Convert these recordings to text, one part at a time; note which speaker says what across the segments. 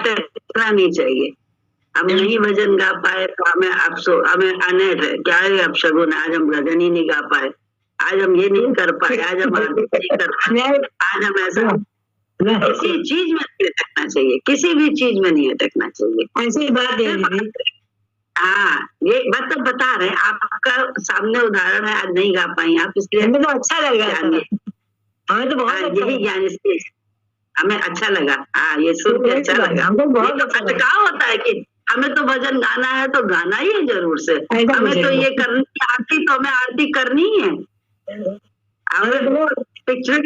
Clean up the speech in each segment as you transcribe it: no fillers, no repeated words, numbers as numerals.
Speaker 1: अटकना नहीं चाहिए। हम नहीं भजन गा पाए तो हमें अनैध है, क्या है अपशगुन, आज हम भजन ही नहीं गा पाए, आज हम ये नहीं कर पाए, आज हम आरती नहीं कर पाए, आज हम ऐसा। किसी चीज में नहीं अटकना चाहिए, किसी भी चीज में नहीं अटकना चाहिए।
Speaker 2: ऐसी बात है।
Speaker 1: हाँ, ये बात तो बता रहे हैं, आपका सामने उदाहरण है, आज नहीं गा पाई आप, इसलिए
Speaker 2: हमें तो अच्छा लगा, हमें तो बहुत अच्छा
Speaker 1: यही ज्ञान, इसलिए हमें अच्छा लगा। हाँ, ये सुन के अच्छा लगा। अटकाव होता है कि हमें तो भजन गाना है तो गाना ही है जरूर से, हमें तो ये करनी आरती, तो हमें आरती करनी ही है, हमें पिक्चर।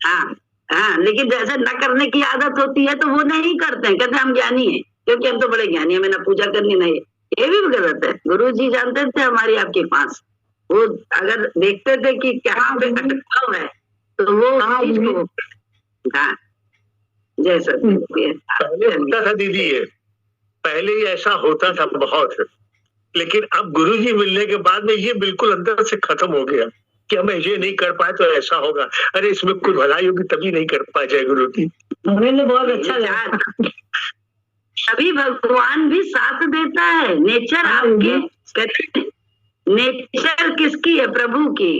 Speaker 1: हाँ हाँ, लेकिन जैसे न करने की आदत होती है तो वो नहीं करते हैं, कहते हैं हम ज्ञानी हैं, क्योंकि हम तो बड़े ज्ञानी है, हमें ना पूजा करनी नहीं। ये भी गलत है। गुरु जी जानते थे हमारी आपके पास, वो अगर देखते थे कि क्या पे अटकाव है तो वो चीज को, हाँ जैसा
Speaker 3: पहले होता था दीदी, ये पहले ही ऐसा होता था बहुत, लेकिन अब गुरु जी मिलने के बाद में ये बिल्कुल अंदर से खत्म हो गया कि हमें ये नहीं कर पाए तो ऐसा होगा, अरे इसमें कुछ भलाई होगी तभी नहीं कर पाए जय गुरु जी।
Speaker 2: हमें तो बहुत अच्छा लगा।
Speaker 1: तभी भगवान भी साथ देता है, नेचर आपके, नेचर किसकी है, प्रभु की,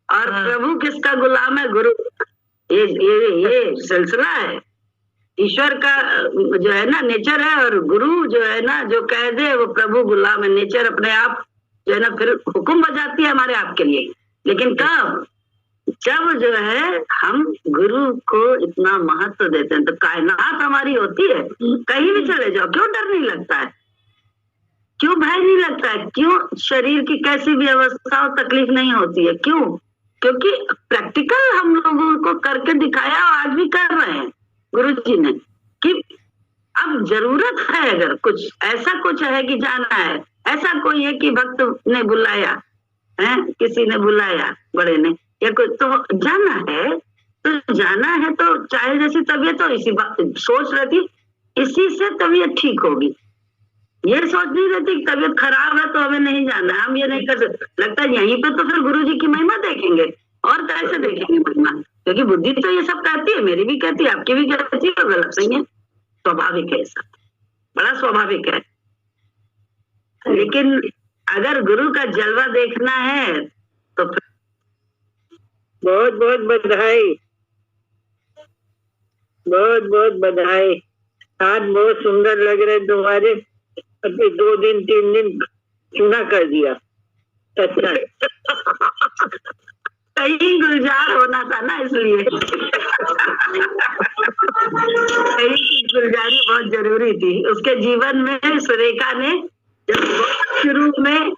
Speaker 1: और प्रभु किसका गुलाम है, गुरु। ये सिलसिला है, ईश्वर का जो है ना नेचर है, और गुरु जो है ना जो कह दे वो प्रभु गुलाम है। नेचर अपने आप जो है ना फिर हुक्म बजाती है हमारे आप के लिए, लेकिन कब, जब जो है हम गुरु को इतना महत्व देते हैं तो कायनात हमारी होती है। कहीं भी चले जाओ, क्यों डर नहीं लगता है, क्यों भय नहीं लगता है, क्यों शरीर की कैसी भी अवस्था हो तकलीफ नहीं होती है, क्यों? क्योंकि प्रैक्टिकल हम लोगों को करके दिखाया और आज भी कर रहे हैं गुरु जी ने, कि अब जरूरत है, अगर कुछ ऐसा कुछ है कि जाना है, ऐसा कोई है कि भक्त ने बुलाया है, किसी ने बुलाया बड़े ने, या कोई तो जाना है, तो जाना है, तो चाहे जैसी तबीयत हो, इसी बात सोच रहती इसी से तबीयत ठीक होगी, ये सोच नहीं रहती कि तबीयत खराब है तो हमें नहीं जाना, हम ये नहीं कर सकते। लगता है यहीं पे तो फिर गुरु जी की महिमा देखेंगे, और कैसे देखेंगे महिमा, क्योंकि बुद्धि तो ये सब कहती है, मेरी भी कहती है, आपकी भी कहती है, तो गलत नहीं है, स्वाभाविक है, सब बड़ा स्वाभाविक है। लेकिन अगर गुरु का जलवा देखना है तो बहुत बहुत बधाई, बहुत बहुत बधाई, हाथ बहुत सुंदर लग रहे तुम्हारे, अभी 2 दिन 3 दिन चूना कर दिया। अच्छा कहीं गुलजार होना था ना, इसलिए कहीं गुलजारी बहुत जरूरी थी उसके जीवन में। सुरेखा ने जब शुरू में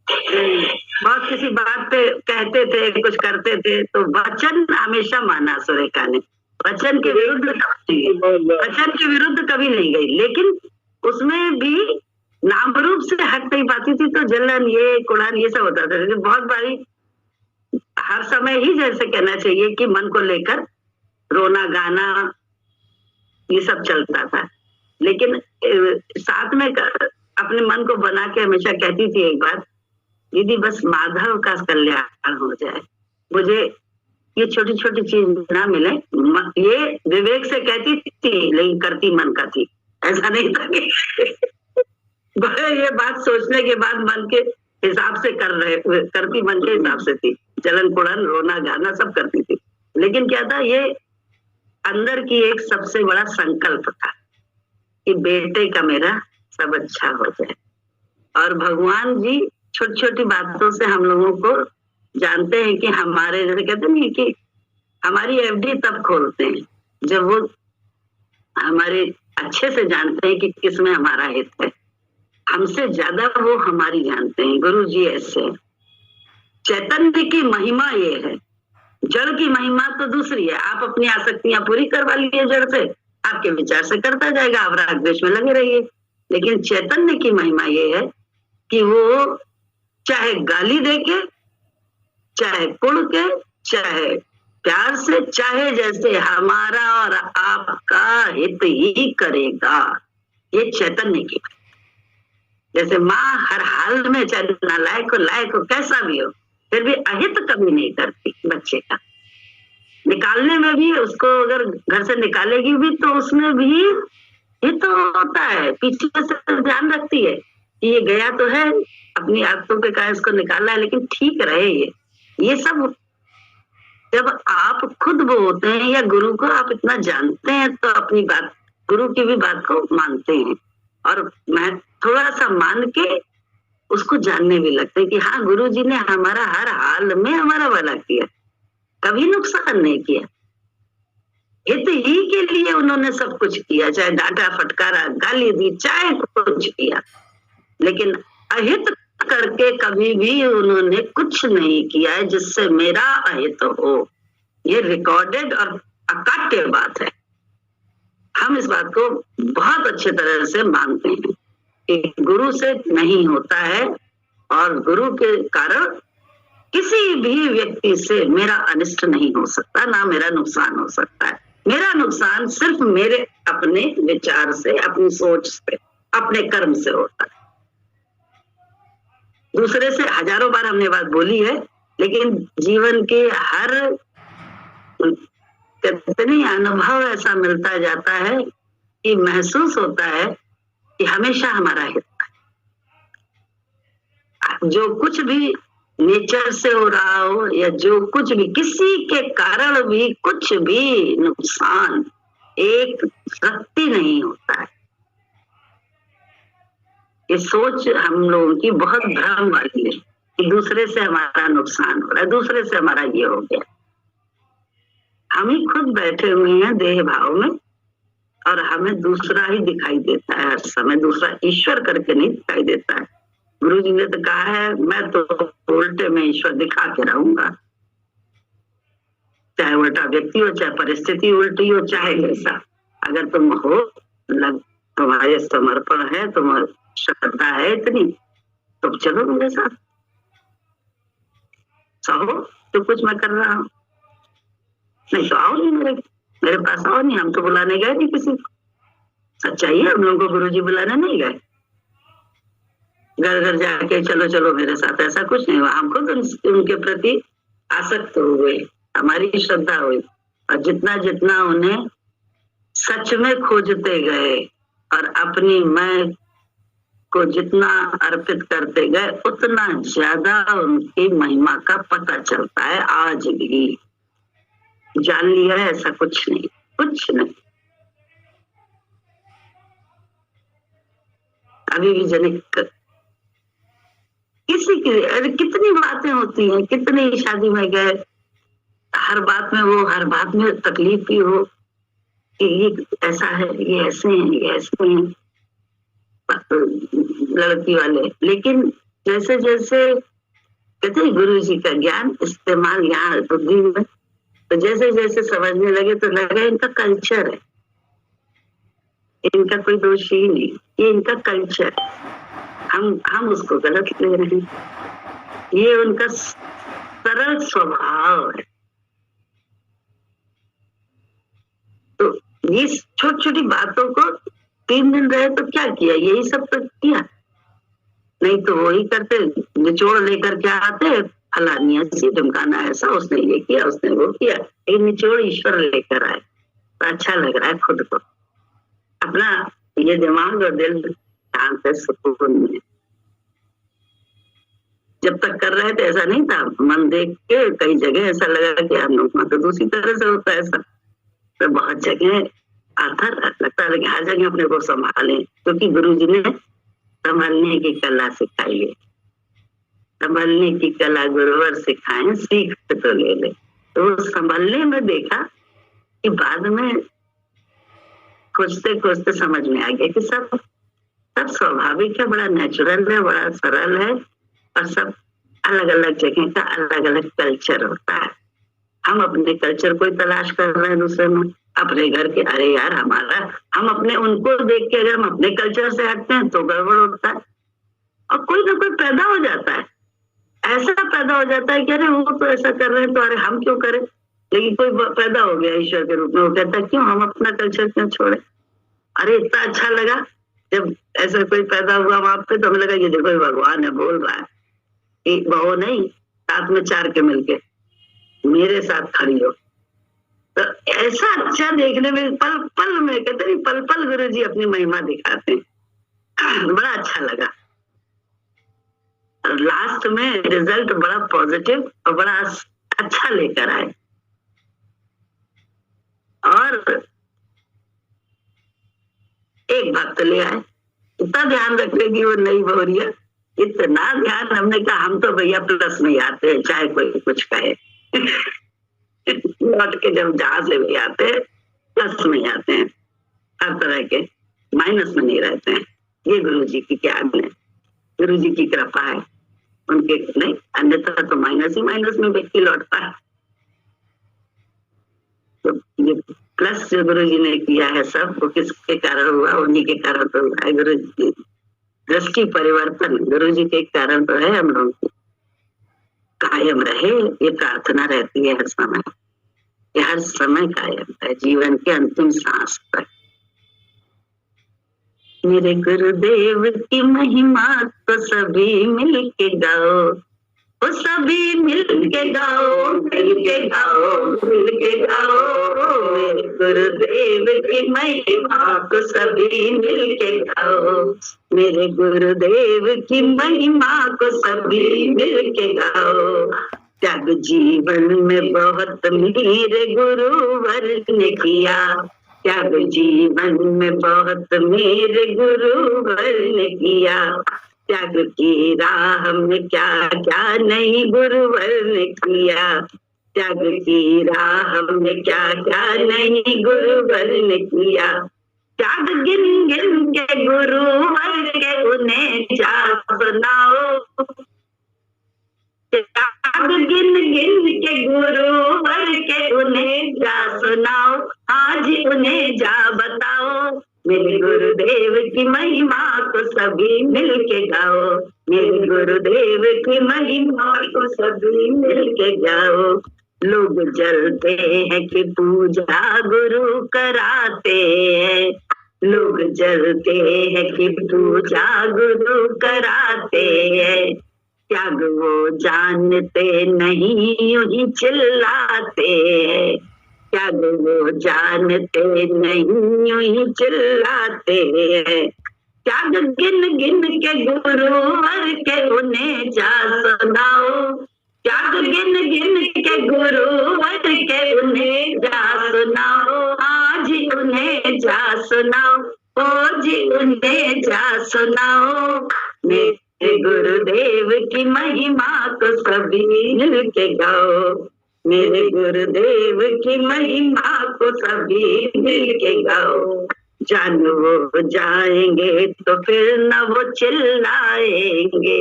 Speaker 1: बहुत किसी बात पे कहते थे, कुछ करते थे, तो वचन हमेशा माना सुरेखा ने, वचन के विरुद्ध कभी नहीं गई, लेकिन उसमें भी नाम रूप से हट नहीं पाती थी, तो जलन, ये कुड़ान, ये सब होता था। बहुत बारी हर समय ही जैसे कहना चाहिए कि मन को लेकर रोना गाना ये सब चलता था, लेकिन साथ में अपने मन को बना के हमेशा कहती थी एक बार, दीदी बस माधव का कल्याण हो जाए, मुझे ये छोटी छोटी चीज ना मिले। ये विवेक से कहती थी, लेकिन करती मन का थी, ऐसा नहीं था कि ये बात सोचने के बाद मन के हिसाब से करती मन के हिसाब से थी, जलन कुड़न रोना गाना सब करती थी, लेकिन क्या था, ये अंदर की एक सबसे बड़ा संकल्प था कि बेटे का मेरा सब अच्छा हो जाए। और भगवान जी छोटी छोटी बातों से हम लोगों को जानते हैं कि हमारे, जैसे कहते नहीं कि हमारी एफडी तब खोलते हैं जब वो हमारे अच्छे से जानते हैं कि किसमें हमारा हित है, हमसे ज्यादा वो हमारी जानते हैं। गुरु जी ऐसे, चैतन्य की महिमा ये है, जड़ की महिमा तो दूसरी है, आप अपनी आसक्तियां पूरी करवा लीजिए जड़ से, आपके विचार से करता जाएगा, आप राग द्वेष में लगे रहिए। लेकिन चैतन्य की महिमा ये है कि वो चाहे गाली दे के, चाहे कुड़ के, चाहे प्यार से, चाहे जैसे हमारा और आपका हित ही करेगा। ये चैतन्य की, जैसे माँ हर हाल में चाहे नालायक हो लायक हो कैसा भी हो, फिर भी अहित कभी नहीं करती बच्चे का। निकालने में भी उसको अगर घर से निकालेगी भी तो उसमें भी ये तो होता है, पीछे से ध्यान रखती है कि ये गया तो है, अपनी आदतों के कारण इसको निकालना है, लेकिन ठीक रहे ये सब जब आप खुद वो होते हैं या गुरु को आप इतना जानते हैं तो अपनी बात, गुरु की भी बात को मानते हैं। और मैं थोड़ा सा मान के उसको जानने भी लगते हैं कि हाँ, गुरु जी ने हमारा हर हाल में हमारा भला किया, कभी नुकसान नहीं किया। हित ही के लिए उन्होंने सब कुछ किया, चाहे डांटा फटकारा, गाली दी, चाहे कुछ किया, लेकिन अहित करके कभी भी उन्होंने कुछ नहीं किया है जिससे मेरा अहित हो। ये रिकॉर्डेड और अकाट्य बात है। हम इस बात को बहुत अच्छे तरह से मानते हैं कि गुरु से नहीं होता है, और गुरु के कारण किसी भी व्यक्ति से मेरा अनिष्ट नहीं हो सकता, ना मेरा नुकसान हो सकता है। मेरा नुकसान सिर्फ मेरे अपने विचार से, अपनी सोच से, अपने कर्म से होता है। दूसरे से हजारों बार हमने बात बोली है, लेकिन जीवन के हर कितने अनुभव ऐसा मिलता जाता है कि महसूस होता है कि हमेशा हमारा हित है। जो कुछ भी नेचर से हो रहा हो या जो कुछ भी, किसी के कारण भी कुछ भी नुकसान एक रत्ती नहीं होता है। ये सोच हम लोगों की बहुत भ्रम वाली है कि दूसरे से हमारा नुकसान हो रहा है, दूसरे से हमारा ये हो गया। हम ही खुद बैठे हुए हैं देह भाव में, और हमें दूसरा ही दिखाई देता है हर समय, दूसरा ईश्वर करके नहीं दिखाई देता है। गुरु जी ने तो कहा है, मैं तो उल्टे में ईश्वर दिखा के रहूंगा, चाहे उल्टा व्यक्ति हो, चाहे परिस्थिति उल्टी हो, चाहे ऐसा। अगर तुम हो, तुम्हारे समर्पण है, तुम्हारी श्रद्धा है इतनी, तो चलो मेरे साथ, सहो तो कुछ मैं कर रहा हूँ, नहीं तो आओ नहीं मेरे पास, आओ नहीं। हम तो बुलाने गए नहीं किसी को, सच्चाई है, हम लोगों को गुरुजी बुलाने नहीं गए। घर घर जाके चलो चलो मेरे साथ, ऐसा कुछ नहीं हुआ। हम खुद उनके प्रति आसक्त हो गए, हमारी श्रद्धा हुई, और जितना जितना उन्हें सच में खोजते गए और अपनी मैं को जितना अर्पित करते गए, उतना ज्यादा उनकी महिमा का पता चलता है। आज भी जान लिया है ऐसा कुछ नहीं, कुछ नहीं। अभी भी जनिक किसी की, अरे कितनी बातें होती हैं, कितनी शादी में गए, हर बात में वो, हर बात में तकलीफ भी हो कि ये ऐसा है, ये ऐसे हैं, ये ऐसे हैं लड़की वाले। लेकिन जैसे जैसे कहते हैं गुरु जी का ज्ञान इस्तेमाल यहाँ बुद्धि में, तो जैसे जैसे समझने लगे तो लगा इनका कल्चर है, इनका कोई दोष ही नहीं, ये इनका कल्चर। हम उसको गलत ले रहे हैं, ये उनका सरल स्वभाव है। तो ये छोटी छोटी बातों को 3 दिन रहे तो क्या किया, यही सब तो किया, नहीं तो वही करते, निचोड़ लेकर क्या आते, फलानिया सी ढमकाना ऐसा, उसने ये किया, उसने वो किया। एक निचोड़ ईश्वर लेकर आए तो अच्छा लग रहा है खुद को, अपना ये दिमाग और दिल शांत है, सुकून में। जब तक कर रहे थे ऐसा नहीं था, मन देख के कई जगह ऐसा लगा कि हम लोग तो दूसरी तरह से होता है ऐसा, तो बहुत जगह आता लगता है कि हर जगह अपने को संभाले, क्योंकि गुरु जी ने संभालने की कला सिखाई है। संभालने की कला गुरुवर सिखाए, सीख तो ले ले। तो संभालने में देखा कि बाद में खोजते खोजते समझ में आ गया कि सब स्वाभाविक है, बड़ा नेचुरल है, बड़ा सरल है, और सब अलग अलग जगह का अलग अलग कल्चर होता है। हम अपने कल्चर को तलाश कर रहे हैं दूसरे में, अपने घर के, अरे यार हमारा, हम अपने उनको देख के अगर हम अपने कल्चर से हटते हैं तो गड़बड़ होता है। और कोई ना कोई पैदा हो जाता है, ऐसा पैदा हो जाता है कि अरे वो तो ऐसा कर रहे हैं तो अरे हम क्यों करें। लेकिन कोई पैदा हो गया ईश्वर के रूप में, वो कहता है क्यों हम अपना कल्चर क्यों छोड़े। अरे इतना अच्छा लगा जब ऐसा कोई पैदा हुआ वहां पे, तो हमें लगा ये देखो भगवान है बोल रहा है, एक बहू नहीं 7 में 4 के मिलके मेरे साथ खड़ी हो, तो ऐसा अच्छा देखने में पल पल में कहते नहीं, पल पल गुरु जी अपनी महिमा दिखाते हैं। बड़ा अच्छा लगा। और लास्ट में रिजल्ट बड़ा पॉजिटिव और बड़ा अच्छा लेकर आए। और एक भक्त ले आए, इतना ध्यान रखने की वो नहीं बहुरिया, इतना ध्यान। हमने कहा हम तो भैया प्लस में ही आते हैं, चाहे कोई कुछ कहे। लौट के जब जहां से भी आते हैं प्लस में ही आते हैं, हर तरह के माइनस में नहीं रहते हैं। ये गुरु जी की क्या है, गुरु जी की कृपा है उनके, नहीं अन्यथा तो माइनस ही माइनस में व्यक्ति लौटता है। तो ये प्लस जो गुरु जी ने किया है सब, वो किसके कारण हुआ, उन्हीं के कारण तो हुआ है। गुरु जी दृष्टि परिवर्तन गुरु जी के कारण तो है। हम लोग कायम रहे ये प्रार्थना रहती है हर समय, ये हर समय कायम है जीवन के अंतिम सांस तक। मेरे गुरुदेव की महिमा तो सभी मिलके गाओ, वो सभी मिलके गाओ, मिलके गाओ, मिलके गाओ। मेरे गुरुदेव की महिमा को सभी मिलके गाओ, मेरे गुरुदेव की महिमा को सभी मिलके गाओ। त्याग जीवन में बहुत मेरे गुरुवर ने किया, त्याग जीवन में बहुत मेरे गुरुवर ने किया। त्याग की राह में क्या क्या नहीं गुरुवर ने किया, त्याग की राह में क्या क्या नहीं गुरुवर ने किया। त्याग गिन गिन के गुरुवर के उन्हें जा सुनाओ, त्याग गिन गिन के गुरुवर के उन्हें जा सुनाओ, आज उन्हें जा बताओ। मेरे गुरुदेव की महिमा को सभी मिलके गाओ, मेरे गुरुदेव की महिमा को सभी मिलके गाओ। लोग जलते हैं कि पूजा गुरु कराते हैं, लोग जलते हैं कि पूजा गुरु कराते हैं। त्याग वो जानते नहीं यूं ही चिल्लाते हैं, त्याग वो जानते नहीं यूं ही चिल्लाते हैं। त्याग गिन गिन के गुरुवर के उन्हें जा सुनाओ, त्याग गिन गिन के गुरुवर के उन्हें जा सुनाओ, आज उन्हें जा सुनाओ, ओ जी उन्हें जा सुनाओ। मेरे गुरुदेव की महिमा को सभी मिलके गाओ, मेरे गुरुदेव की महिमा को सभी मिलके गाओ। जान वो जाएंगे तो फिर न वो चिल्लाएंगे,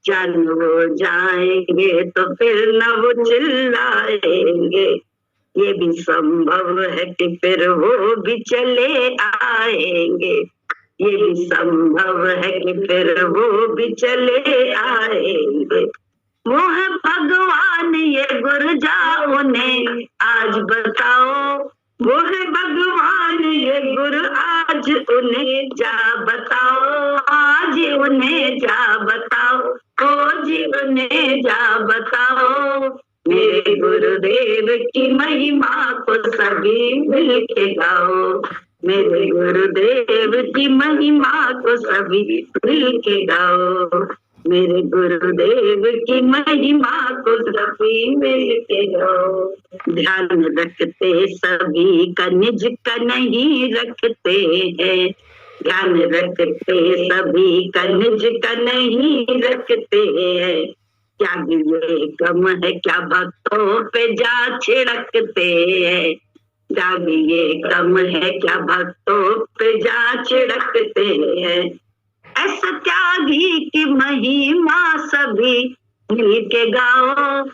Speaker 1: जान वो जाएंगे तो फिर न वो चिल्लाएंगे। ये भी संभव है कि फिर वो भी चले आएंगे, ये भी संभव है कि फिर वो भी चले आएंगे। वो है भगवान ये गुरु जा उन्हें आज बताओ, वो है भगवान ये गुरु आज उन्हें जा बताओ, आज उन्हें जा बताओ, ओ जी उन्हें जा बताओ। मेरे गुरुदेव की महिमा को सभी मिलके गाओ, मेरे गुरुदेव की महिमा को सभी मिलके गाओ, मेरे गुरुदेव की महिमा को सभी मिलके गाओ। ध्यान रखते सभी का निज का नहीं रखते हैं, ध्यान रखते सभी का निज का नहीं रखते हैं। त्याग ये कम है क्या भक्तों पे जा छिड़कते हैं, त्याग ये कम है क्या भक्तों पे जा छिड़कते हैं। ऐसा त्यागी की महिमा सभी मिलके गाओ,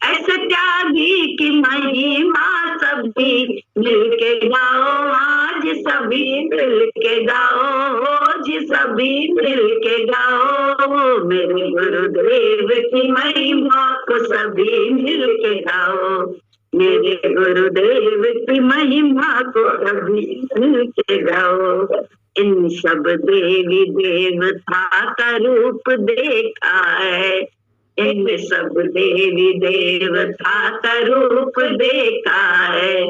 Speaker 1: ऐसे त्यागी की महिमा सभी मिलके गाओ, आज सभी मिलके गाओ, जी सभी मिलके गाओ। मेरे गुरुदेव की महिमा को सभी मिलके गाओ, मेरे गुरुदेव की महिमा को सभी मिलके गाओ। इन सब देवी देवता का रूप देखा है, इनमें सब देवी देवता का रूप देखा है,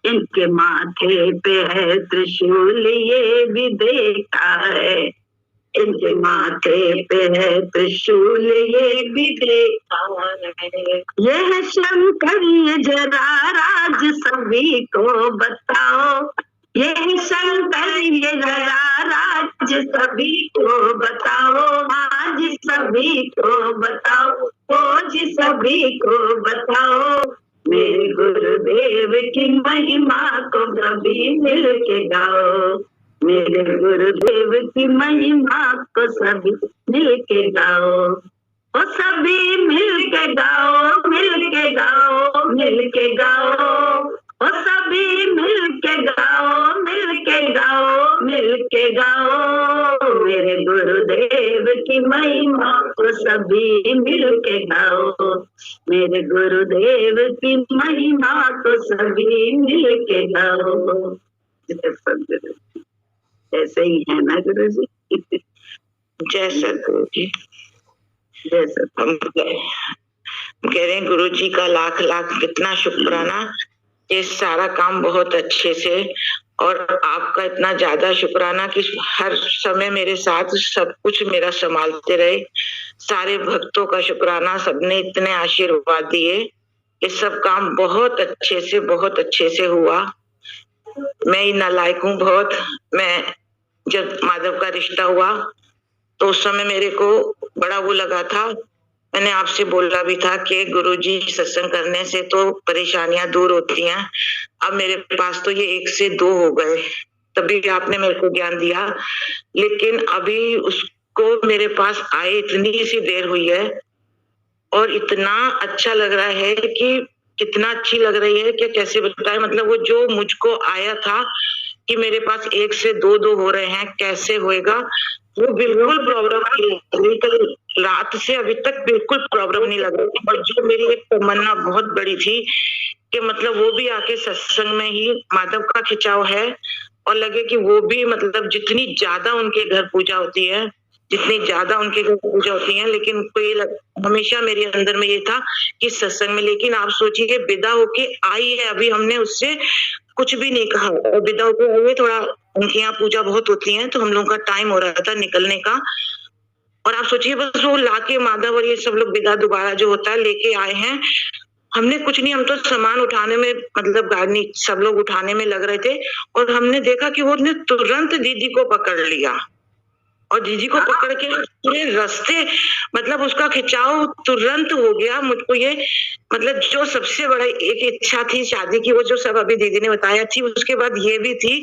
Speaker 1: इनके माथे पे है त्रिशूल ये भी देखा है, इनके माथे पे है त्रिशूल ये भी देखा है। ये है शंकर ये जरा राज सभी को बताओ, ये है शंकर ये जरा राज सभी को बताओ, आज सभी को बताओ, आज सभी को बताओ। मेरे गुरुदेव की महिमा को सभी मिल के गाओ, मेरे गुरुदेव की महिमा को सभी मिल के गाओ, ओ सभी मिल के गाओ, मिल के गाओ, मिल के गाओ, ओ सभी मिल के गाओ, मिल के गाओ, मिल के गाओ। मेरे गुरुदेव की महिमा को सभी मिल के गाओ, मेरे गुरुदेव की महिमा को सभी मिल के गाओ। ऐसे ही है ना गुरु जी?
Speaker 4: जय सतगुरु जी।
Speaker 1: जय सत।
Speaker 4: हम कह रहे हैं गुरु जी का लाख लाख कितना शुक्राना, ये सारा काम बहुत अच्छे से, और आपका इतना ज्यादा शुक्राना कि हर समय मेरे साथ सब कुछ मेरा संभालते रहे। सारे भक्तों का शुक्राना, सबने इतने आशीर्वाद दिए, ये सब काम बहुत अच्छे से हुआ। मैं ही नालायक हूँ बहुत। मैं जब माधव का रिश्ता हुआ तो उस समय मेरे को बड़ा वो लगा था, मैंने आपसे बोला भी था कि गुरुजी सत्संग करने से तो परेशानियां दूर होती हैं। अब मेरे पास तो ये 1 से 2 हो गए, तभी आपने मेरे को ज्ञान दिया, लेकिन अभी उसको मेरे पास आए इतनी सी देर हुई है और इतना अच्छा लग रहा है कि कितना अच्छी लग रही है कि कैसे बताए। मतलब वो जो मुझको आया था कि मेरे पास 1 से 2 हो रहे हैं, कैसे होएगा, वो बिल्कुल प्रॉब्लम नहीं लगी। कल रात से अभी तक बिल्कुल प्रॉब्लम नहीं लग रही। और जो मेरी एक तमन्ना बहुत बड़ी थी कि मतलब वो भी आके सत्संग में ही माधव का खिंचाव है, और लगे कि वो भी मतलब जितनी ज्यादा उनके घर पूजा होती है, लेकिन हमेशा मेरे अंदर में ये था कि सत्संग में, लेकिन आप सोचिए विदा होके आई है, अभी हमने उससे कुछ भी नहीं कहा, और विदा होके आई है, थोड़ा उनके यहाँ पूजा बहुत होती है तो हम लोगों का टाइम हो रहा था निकलने का, और आप सोचिए बस वो लाके माधव और ये सब लोग विदा दोबारा जो होता है लेके आए हैं। हमने कुछ नहीं, हम तो सामान उठाने में, मतलब गाड़ी सब लोग उठाने में लग रहे थे, और हमने देखा कि वो तुरंत दीदी को पकड़ लिया, और दीदी को पकड़ के पूरे रास्ते मतलब उसका खिंचाव तुरंत हो गया। मुझको ये मतलब जो सबसे बड़ा एक इच्छा थी शादी की, वो जो सब अभी दीदी ने बताया थी, उसके बाद ये भी थी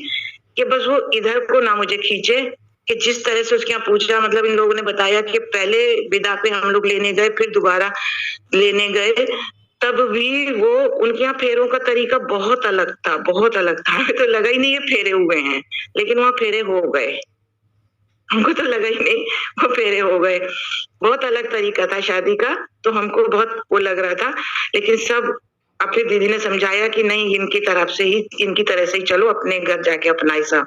Speaker 4: कि बस वो इधर को ना मुझे खींचे, कि जिस तरह से उसके यहाँ पूजा, मतलब इन लोगों ने बताया कि पहले विदा पे हम लोग लेने गए, फिर दोबारा लेने गए, तब भी वो उनके यहाँ फेरों का तरीका बहुत अलग था। हमें तो लगा ही नहीं ये फेरे हुए हैं, लेकिन वहाँ फेरे हो गए। हमको तो लगा ही नहीं वो फेरे हो गए। बहुत अलग तरीका था शादी का, तो हमको बहुत वो लग रहा था, लेकिन सब अब फिर दीदी ने समझाया कि नहीं, इनकी तरह से ही चलो, अपने घर जाके अपना ऐसा।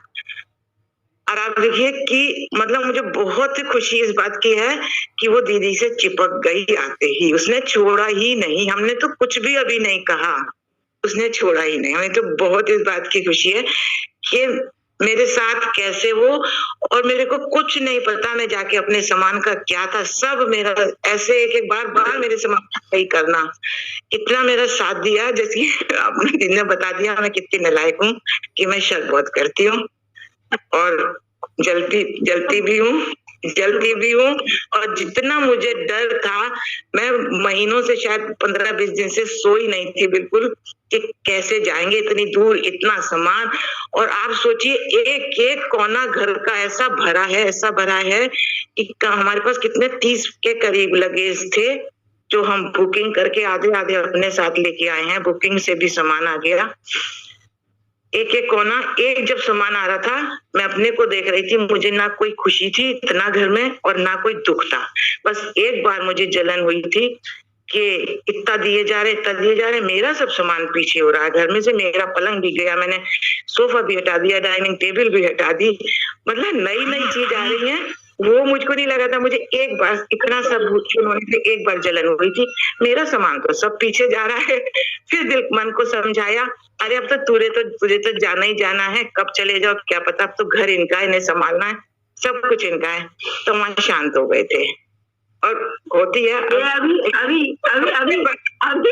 Speaker 4: और आप देखिए कि मतलब मुझे बहुत खुशी इस बात की है कि वो दीदी से चिपक गई आते ही, उसने छोड़ा ही नहीं। हमने तो कुछ भी अभी नहीं कहा, उसने छोड़ा ही नहीं। हमें तो बहुत इस बात की खुशी है कि मेरे साथ कैसे वो, और मेरे को कुछ नहीं पता मैं जाके अपने सामान का क्या था, सब मेरा ऐसे एक बार मेरे सामान सही करना, इतना मेरा साथ दिया। जैसे आपने दिन ने बता दिया मैं कितनी नालायक हूँ कि मैं शक बहुत करती हूँ और जलती भी हूँ। और जितना मुझे डर था, मैं महीनों से शायद 15-20 दिन से सोई नहीं थी बिल्कुल, कि कैसे जाएंगे इतनी दूर, इतना सामान। और आप सोचिए एक एक कोना घर का ऐसा भरा है कि हमारे पास कितने 30 के करीब लगेज थे, जो हम बुकिंग करके आधे अपने साथ लेके आए हैं। बुकिंग से भी सामान आ गया, एक एक कोना। एक जब सामान आ रहा था, मैं अपने को देख रही थी, मुझे ना कोई खुशी थी इतना घर में और ना कोई दुख था। बस एक बार मुझे जलन हुई थी कि इतना दिए जा रहे, मेरा सब सामान पीछे हो रहा है। घर में से मेरा पलंग भी गया, मैंने सोफा भी हटा दिया, डाइनिंग टेबल भी हटा दी। मतलब नई चीज आ रही है वो मुझको नहीं लगा था। मुझे एक बार इतना सब उन्होंने से एक बार जलन हुई थी, मेरा सामान तो सब पीछे जा रहा है। फिर दिल मन को समझाया, अरे अब तो तुझे तो जाना ही जाना है, कब चले जाओ क्या पता, अब तो घर इनका है, इन्हें संभालना है, सब कुछ इनका है। तो वहां शांत हो गए थे। और होती है
Speaker 1: अभी अभी अभी अभी अभी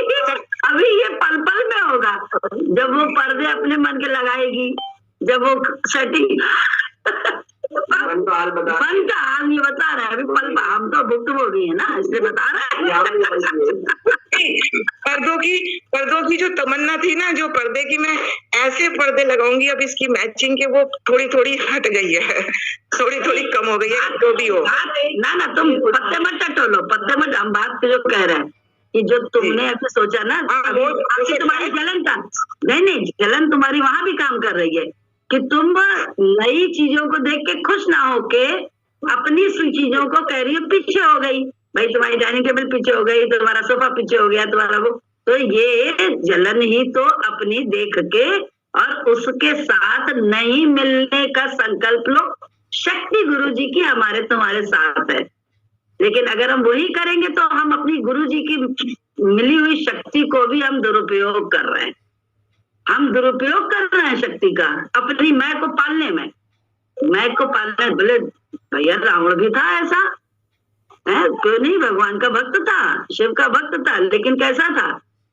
Speaker 1: अभी ये पल पल में होगा, जब वो पर्दे अपने मन के लगाएगी, जब वो सेटिंग मन का हाल नहीं बता रहा है अभी पल, हम तो भुक्तभोगी है ना, इसलिए बता रहा है।
Speaker 4: पर्दों की जो तमन्ना थी ना, जो पर्दे की मैं ऐसे पर्दे लगाऊंगी अब इसकी मैचिंग के, वो थोड़ी थोड़ी हट गई है, थोड़ी थोड़ी कम हो गई है। जो भी हो
Speaker 1: ना तुम पत्ते मत टटोलो, पत्ते मत, हम बात जो कह रहे हैं कि जो तुमने ऐसे सोचा ना, अभी तुम्हारी जलन का नहीं जलन तुम्हारी वहां भी काम कर रही है कि तुम नई चीजों को देख के खुश ना होके अपनी चीजों को कह रही हो पीछे हो गई, भाई तुम्हारी डाइनिंग टेबल पीछे हो गई, तुम्हारा सोफा पीछे हो गया, तुम्हारा वो, तो ये जलन ही तो अपनी देख के और उसके साथ नहीं मिलने का संकल्प लो। शक्ति गुरुजी की हमारे तुम्हारे साथ है, लेकिन अगर हम वही करेंगे तो हम अपनी गुरुजी की मिली हुई शक्ति को भी हम दुरुपयोग कर रहे हैं। हम दुरुपयोग कर रहे हैं शक्ति का अपनी मैं को पालने में। मैं को पालने, बोले भैया रावण भी था ऐसा है, क्यों नहीं, भगवान का भक्त था, शिव का भक्त था, लेकिन कैसा था।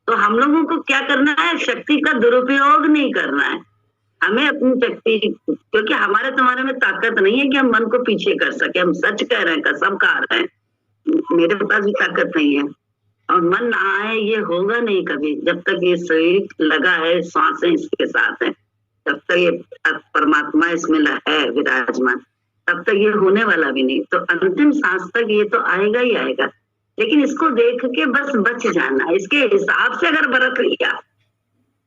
Speaker 1: तो हम लोगों को क्या करना है, शक्ति का दुरुपयोग नहीं करना है। हमें अपनी शक्ति, क्योंकि हमारे तुम्हारे में ताकत नहीं है कि हम मन को पीछे कर सके। हम सच कह रहे हैं, कसम खा रहे हैं, मेरे पास भी ताकत नहीं है। और मन ना आए ये होगा नहीं कभी, जब तक ये शरीर लगा है, सांसें इसके साथ है, तब तक ये परमात्मा इसमें है विराजमान, तब तक ये होने वाला भी नहीं। तो अंतिम सांस तक ये तो आएगा ही आएगा, लेकिन इसको देख के बस बच जाना। इसके हिसाब से अगर बरत लिया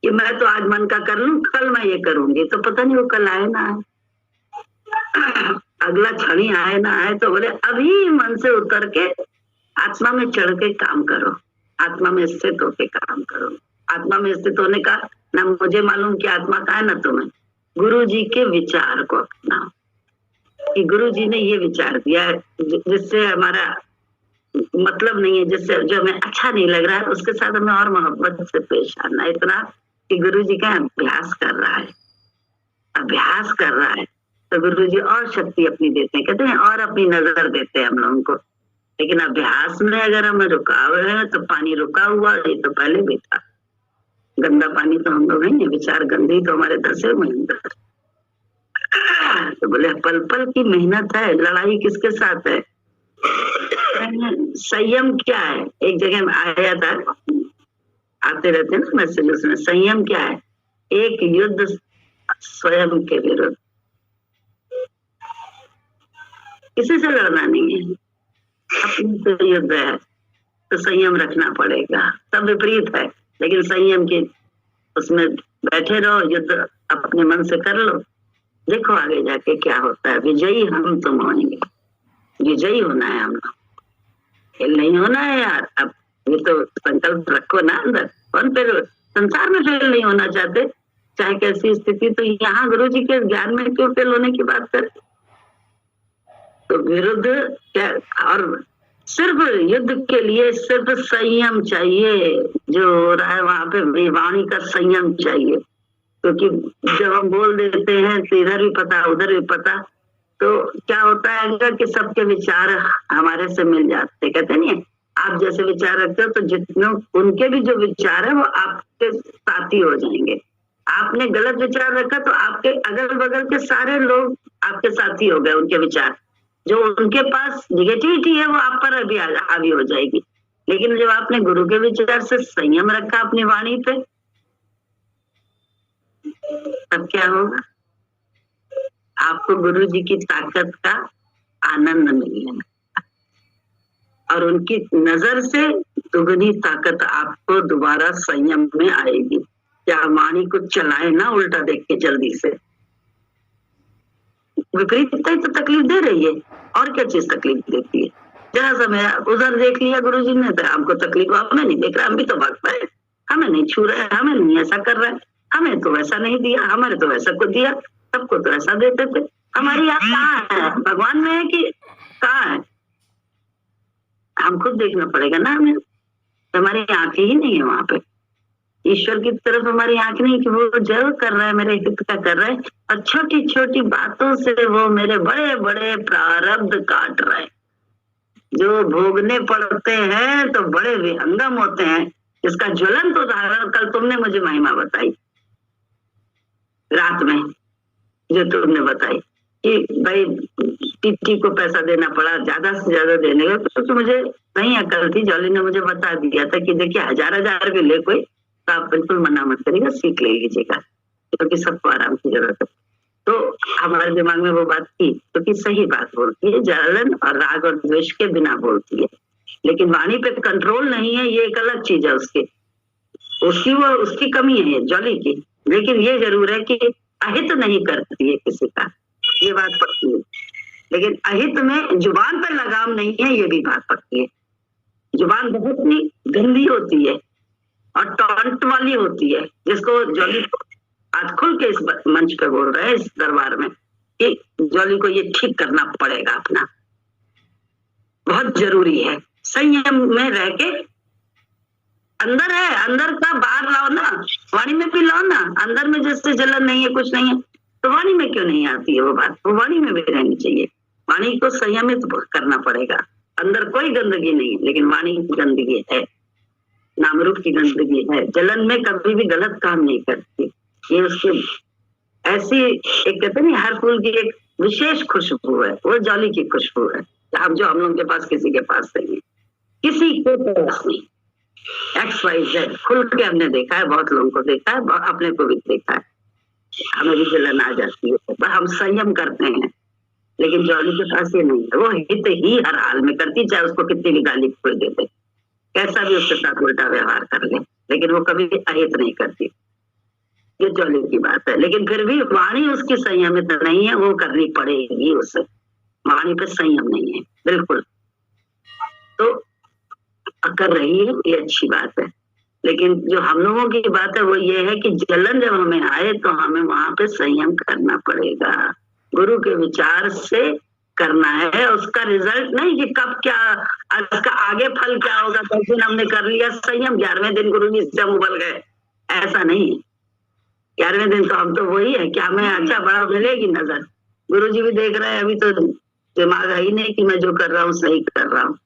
Speaker 1: कि मैं तो आज मन का कर लूं, कल मैं ये करूंगी, तो पता नहीं वो कल आए ना आए, अगला क्षण ही आए ना आए। तो बोले अभी मन से उतर के आत्मा में चढ़ के काम करो, आत्मा में स्थित होके काम करो। आत्मा में स्थित होने का ना मुझे मालूम कि आत्मा का है ना तुम्हें, गुरु जी के विचार को अपनाओ कि गुरु जी ने ये विचार दिया है जिससे हमारा मतलब नहीं है, जिससे जो हमें अच्छा नहीं लग रहा है, उसके साथ हमें और मोहब्बत से पेश आना। इतना कि गुरु जी का अभ्यास कर रहा है, अभ्यास कर रहा है, तो गुरु जी और शक्ति अपनी देते हैं, कहते हैं और अपनी नजर देते हैं हम लोगों को। लेकिन अभ्यास में अगर हमें रुकाव है तो पानी रुका हुआ, ये तो पहले भी था, गंदा पानी तो हम लोग नहीं, विचार गंदे तो हमारे धसे हुए अंदर। तो बोले पल पल की मेहनत है, लड़ाई किसके साथ है, संयम क्या है। एक जगह में आया था, आते रहते ना मैसेज, उसमें संयम क्या है, एक युद्ध स्वयं के विरुद्ध, किसी से लड़ना नहीं है, अपनी से युद्ध है, तो संयम रखना पड़ेगा। सब विपरीत है, लेकिन संयम के उसमें बैठे रहो, युद्ध अपने मन से कर लो, देखो आगे जाके क्या होता है। विजयी हम तुम होंगे, विजयी होना है हम लोग, खेल नहीं होना है यार। अब ये तो संकल्प रखो ना अंदर, कौन फिर संसार में फेल नहीं होना चाहते, चाहे कैसी स्थिति, तो यहाँ गुरु जी के ज्ञान में क्यों फेल होने की बात कर। तो विरुद्ध क्या, और सिर्फ युद्ध के लिए सिर्फ संयम चाहिए, जो हो रहा है वहां पे वाणी का संयम चाहिए। क्योंकि जब हम बोल देते हैं तो इधर भी पता उधर भी पता, तो क्या होता है कि सबके विचार हमारे से मिल जाते। कहते नहीं, आप जैसे विचार रखते हो तो जितने उनके भी जो विचार है वो आपके साथी हो जाएंगे। आपने गलत विचार रखा तो आपके अगल बगल के सारे लोग आपके साथी हो गए, उनके विचार, जो उनके पास निगेटिविटी है वो आप पर अभी हावी हो जाएगी। लेकिन जब आपने गुरु के विचार से संयम रखा अपनी वाणी पे, तब क्या होगा, आपको गुरु जी की ताकत का आनंद मिलेगा और उनकी नजर से दुगनी ताकत आपको दोबारा संयम में आएगी। क्या वाणी को चलाए ना उल्टा देख के जल्दी से, विपरीतता ही तो तकलीफ दे रही है, और क्या चीज तकलीफ देती है। जरा सा मेरा उधर देख लिया गुरुजी ने तो हमको तकलीफ, हमें नहीं देख रहा, हम भी तो भक्त है, हमें नहीं छू रहा है, हमें नहीं ऐसा कर रहा है, हमें तो वैसा नहीं दिया, हमारे तो वैसा को दिया, सबको तो ऐसा देते थे। हमारी याद कहाँ है, भगवान में है कि कहाँ है? हम खुद देखना पड़ेगा ना हमें, हमारी आंखें ही नहीं है वहां पे। ईश्वर की तरफ हमारी आंख नहीं कि वो जरूर कर रहा है, मेरे हित का कर रहा है, और छोटी छोटी बातों से वो मेरे बड़े बड़े प्रारब्ध काट रहा है, जो भोगने पड़ते हैं तो बड़े विहंगम होते हैं। इसका ज्वलंत उदाहरण कल तुमने मुझे महिमा बताई रात में, जो तुमने बताई कि भाई टीटी को पैसा देना पड़ा, ज्यादा से ज्यादा देने का, तो मुझे नहीं अकल थी, जॉली ने मुझे बता दिया था कि देखिए 1000 भी ले कोई तो आप बिल्कुल मना मत करिएगा, सीख ले लीजिएगा, क्योंकि सबको आराम की जरूरत है। तो हमारे दिमाग में वो बात थी, क्योंकि सही बात बोलती है, जलन और राग और द्वेष के बिना बोलती है, लेकिन वाणी पे कंट्रोल नहीं है, ये एक अलग चीज है उसकी कमी है जॉली की। लेकिन ये जरूर है कि अहित नहीं करती है किसी का, ये बात पक्की है। लेकिन अहित में जुबान पर लगाम नहीं है, ये भी बात पक्की है। जुबान बहुत ही गंदी होती है और टॉन्ट वाली होती है, जिसको जॉली आज खुल के इस मंच पे बोल रहे हैं, इस दरबार में, कि जॉली को ये ठीक करना पड़ेगा अपना, बहुत जरूरी है। संयम में रह के, अंदर है, अंदर का बाहर लाओ ना, वाणी में भी लाओ ना। अंदर में जैसे जलन नहीं है, कुछ नहीं है, तो वाणी में क्यों नहीं आती है वो बात? वो वाणी में भी रहनी चाहिए। वाणी को संयमित करना पड़ेगा। अंदर कोई गंदगी नहीं है, लेकिन वाणी की गंदगी है, नाम रूप की गंदगी है। जलन में कभी भी गलत काम नहीं करती, ये उसके ऐसी एक कहते नहीं, हर फूल की एक विशेष खुशबू है, वो जॉली की खुशबू है, जो हम लोगों के पास किसी के पास नहीं है, किसी के पास नहीं। XYZ खुल के हमने देखा है, बहुत लोगों को देखा है, अपने को भी देखा है, हमें भी जलन आ जाती है, पर हम संयम करते हैं। लेकिन जॉली के पास ये नहीं है, वो हित ही हर हाल में करती, चाहे उसको कितनी भी गाली कोई दे दे, कैसा भी उसके साथ उल्टा व्यवहार कर ले, लेकिन वो कभी अहित नहीं करती। ये जॉली की बात है। लेकिन फिर भी वाणी उसकी संयमित नहीं है, वो करनी पड़ेगी उसे, वाणी पे संयम नहीं है बिल्कुल। तो कर रही है, ये अच्छी बात है। लेकिन जो हम लोगों की बात है वो ये है कि जलन जब हमें आए तो हमें वहां पे संयम करना पड़ेगा, गुरु के विचार से करना है। उसका रिजल्ट नहीं कि कब क्या, इसका आगे फल क्या होगा, 10 दिन हमने कर लिया संयम, 11वें दिन गुरु जी से उबल गए, ऐसा नहीं। 11वें दिन तो हम तो वही है कि हमें अच्छा बड़ा मिलेगी नजर, गुरु जी भी देख रहे हैं, अभी तो दिमाग है ही नहीं कि मैं जो कर रहा हूँ सही कर रहा हूँ।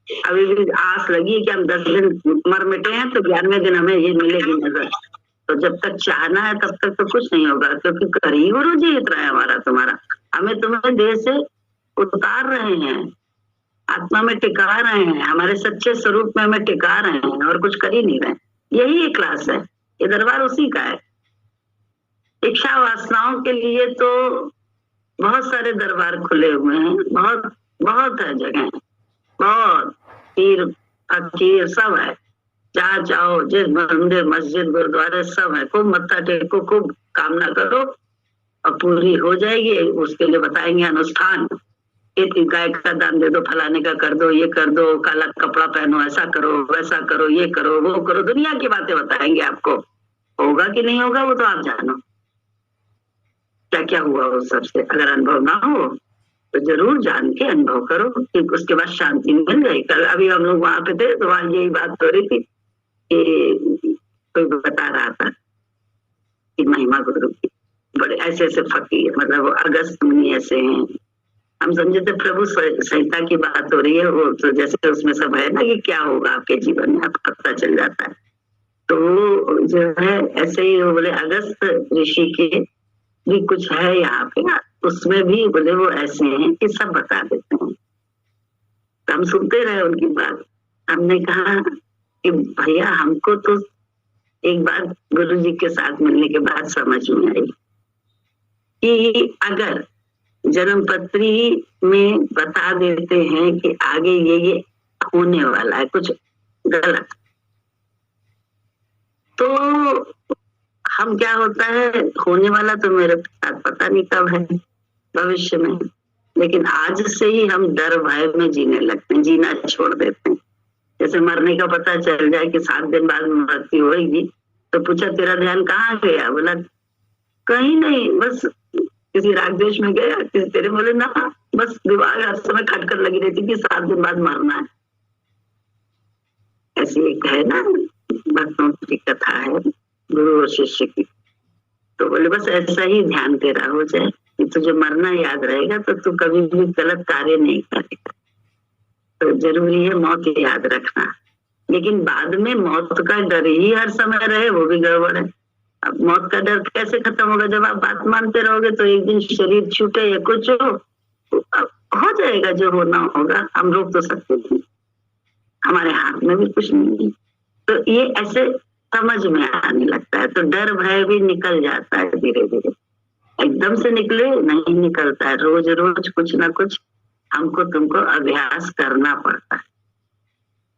Speaker 1: अभी भी आस लगी है कि हम 10 दिन मर मिटे हैं तो 11वें दिन हमें ये मिलेगी नजर। तो जब तक चाहना है तब तक तो कुछ नहीं होगा, क्योंकि कर ही गुरु जी इतना है हमारा तुम्हारा, हमें तुम्हें देह से उतार रहे हैं, आत्मा में टिका रहे हैं, हमारे सच्चे स्वरूप में हमें टिका रहे हैं, और कुछ कर ही नहीं रहे। यही एक क्लास है, ये दरबार उसी का है। इच्छा वासनाओं के लिए तो बहुत सारे दरबार खुले हुए हैं, बहुत बहुत है जगह, बहुत पीर फकीर सब है, जहाँ चाहो, जिस मंदिर मस्जिद गुरुद्वारे सब है, खूब मत्था टेको, खूब कामना करो और पूरी हो जाएगी। उसके लिए बताएंगे अनुष्ठान, इतनी गाय का दान दे दो, फलाने का कर दो, ये कर दो, काला कपड़ा पहनो, ऐसा करो वैसा करो, ये करो वो करो, दुनिया की बातें बताएंगे आपको। होगा कि नहीं होगा वो तो आप जानो, क्या क्या हुआ उस सबसे। अगर अनुभव ना हो तो जरूर जान के अनुभव करो, क्योंकि उसके बाद शांति मिल जाएगी। कल अभी हम लोग वहां पे थे तो वहां यही बात हो रही थी कि कोई बता रहा था कि महिमा गुरु की बड़े ऐसे ऐसे फकीर, मतलब अगस्त मुनि ऐसे हैं, हम समझे थे प्रभु संहिता की बात हो रही है, वो तो जैसे उसमें सब है ना कि क्या होगा आपके जीवन में, आपको पता चल जाता है। तो जो है ऐसे ही वो बोले अगस्त ऋषि के भी कुछ है यहाँ पे, उसमें भी बोले वो ऐसे हैं कि सब बता देते हैं। तो हम सुनते रहे उनकी बात। हमने कहा कि भैया हमको तो एक बार गुरु जी के साथ मिलने के बाद समझ में आई कि अगर जन्मपत्री में बता देते हैं कि आगे ये होने वाला है कुछ गलत, तो हम क्या होता है, होने वाला तो मेरे साथ पता नहीं कब है भविष्य में, लेकिन आज से ही हम डर भय में जीने लगते हैं, जीना छोड़ देते हैं। जैसे मरने का पता चल जाए कि 7 दिन बाद मृत्यु होगी, तो पूछा तेरा ध्यान कहाँ गया, बोला कहीं नहीं, बस किसी राग देश में गया, किसी तेरे, बोले ना बस दिमाग हर समय खटखट लगी रहती कि 7 दिन बाद मरना है। ऐसी एक है ना भक्तों की कथा है गुरु और शिष्य की, तो बोले बस ऐसा ही ध्यान तेरा हो जाए कि तुझे मरना याद रहेगा तो तू कभी भी गलत कार्य नहीं करेगा। तो जरूरी है मौत याद रखना, लेकिन बाद में मौत का डर ही हर समय रहे वो भी गड़बड़ है। अब मौत का डर कैसे खत्म होगा? जब आप बात मानते रहोगे तो एक दिन शरीर छूटे या कुछ हो जाएगा, जो होना होगा। हम रोक तो सकते नहीं, हमारे हाथ में भी कुछ नहीं है। तो ये ऐसे समझ में आने लगता है, तो डर भय भी निकल जाता है धीरे धीरे। एकदम से निकले नहीं निकलता है, रोज रोज कुछ ना कुछ हमको तुमको अभ्यास करना पड़ता है।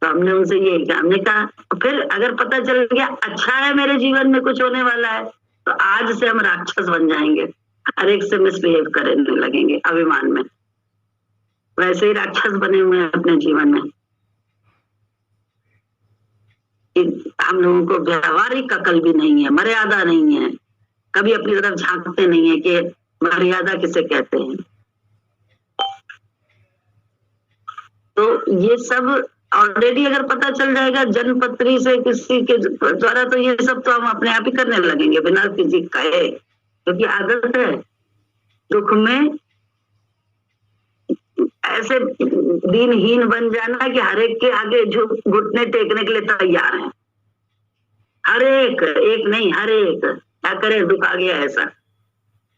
Speaker 1: तो हमने उनसे ये कहा, हमने कहा फिर अगर पता चल गया अच्छा है मेरे जीवन में कुछ होने वाला है तो आज से हम राक्षस बन जाएंगे, हर एक से मिसबिहेव करने लगेंगे अभिमान में। वैसे ही राक्षस बने हुए हैं अपने जीवन में। हम लोगों को व्यवहारिक अकल भी नहीं है, मर्यादा नहीं है, कभी अपनी तरफ झांकते नहीं है कि मर्यादा किसे कहते हैं। तो ये सब ऑलरेडी अगर पता चल जाएगा जन्मपत्री से किसी के द्वारा, तो ये सब तो हम अपने आप ही करने लगेंगे बिना किसी कहे, क्योंकि आदत है। दुख में ऐसे दीनहीन बन जाना कि हर एक के आगे घुटने टेकने के लिए तैयार है। हर एक नहीं, हर एक क्या करे, दुख आ गया ऐसा।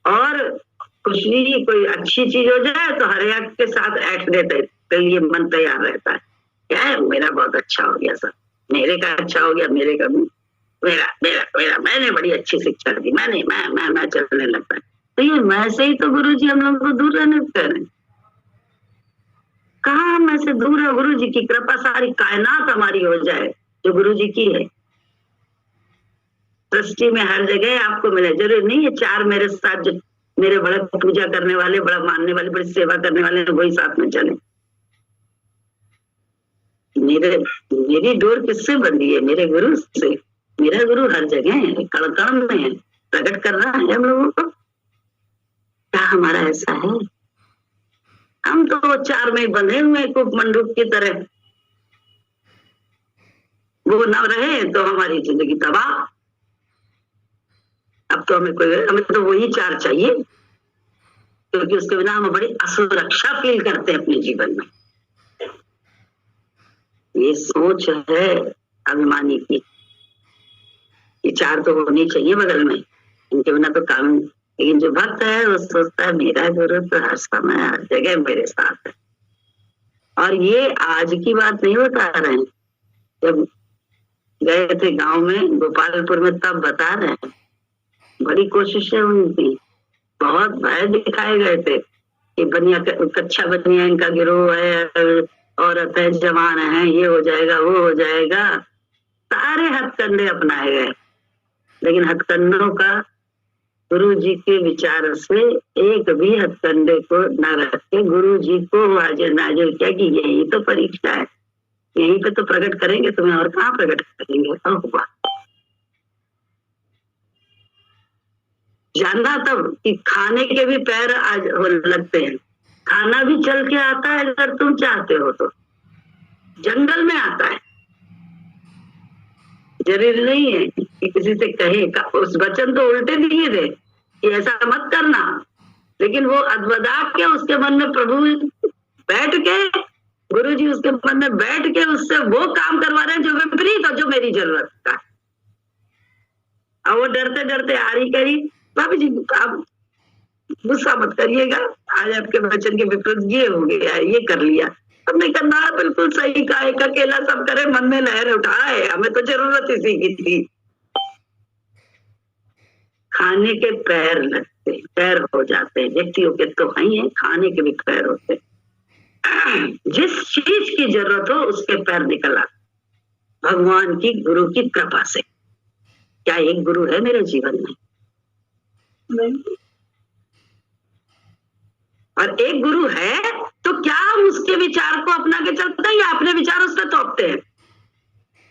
Speaker 1: और खुशी कोई अच्छी चीज हो जाए तो हर एक के साथ ऐठ देते के लिए मन तैयार रहता है। क्या है, मेरा बहुत अच्छा हो गया सर, मेरे का अच्छा हो गया, मेरे का मेरा मेरा मेरा मैंने बड़ी अच्छी शिक्षा दी, मैं चलने लगता है। तो ये मैं से ही तो गुरुजी हम लोग को दूर रहने कह रहे हैं। कहाँ हम ऐसे दूर है? गुरु जी की कृपा, सारी कायनात हमारी हो जाए जो गुरु जी की है। सृष्टि में हर जगह आपको मिले, जरूरी नहीं है 4 मेरे साथ जो मेरे बड़ा पूजा करने वाले, बड़ा मानने वाले, बड़ी सेवा करने वाले वही साथ में चले। मेरी डोर किससे बंधी है? मेरे गुरु से। मेरा गुरु हर जगह है, कण कण में है, प्रकट कर रहा है हम लोगों को। क्या हमारा ऐसा है? हम तो 4 में बंधे हुए कूप मंडूक की तरह, वो न रहे तो हमारी जिंदगी तबाह। अब तो हमें तो वही 4 चाहिए, क्योंकि उसके बिना हम बड़ी असुरक्षा फील करते हैं अपने जीवन में। ये सोच है अभिमानी की, ये 4 तो होनी चाहिए बगल में, इनके बिना तो काम। लेकिन जो भक्त है वो सोचता है मेरा गुरु तो हर समय हर जगह मेरे साथ है। और ये आज की बात नहीं बता रहे हैं, जब गए थे गांव में गोपालपुर में तब बता रहे हैं। बड़ी कोशिशें उनकी, बहुत भय दिखाए गए थे कि बनिया कच्चा बनिया इनका गिरोह है, औरत है, जवान है, ये हो जाएगा वो हो जाएगा। सारे हथकंडे अपनाए गए, लेकिन हथकंडों का गुरु जी के विचार से एक भी हथकंडे को न रख के गुरु जी को हाजिर नाजिर किया कि यही तो परीक्षा है, यहीं पे तो प्रकट करेंगे तुम्हें, और कहाँ प्रकट करेंगे। हुआ जानना तब कि खाने के भी पैर आज लगते हैं, खाना भी चल के आता है अगर तुम चाहते हो तो, जंगल में आता है। जरूरी नहीं है कि किसी से कहे, उस वचन तो उल्टे दिए थे कि ऐसा मत करना, लेकिन वो अद्वदा के उसके मन में प्रभु बैठ के, गुरु जी उसके मन में बैठ के उससे वो काम करवा रहे हैं जो विपरीत और जो मेरी जरूरत का। और वो डरते डरते आ रही कही, भाभी जी आप गुस्सा मत करिएगा, आज आपके वचन के विपरीत ये हो गया, ये कर लिया। हमने करना बिल्कुल सही कहा, एक अकेला सब करे, मन में लहर उठाए, हमें तो जरूरत इसी की थी। खाने के पैर लगते, पैर हो जाते हैं, व्यक्तियों के तो नहीं है, खाने के भी पैर होते हैं। जिस चीज की जरूरत हो उसके पैर निकल आते, भगवान की गुरु की कृपा से। क्या एक गुरु है मेरे जीवन में? नहीं। और एक गुरु है तो क्या हम उसके विचार को अपना के चलते हैं या अपने विचार उस पर थोपते हैं?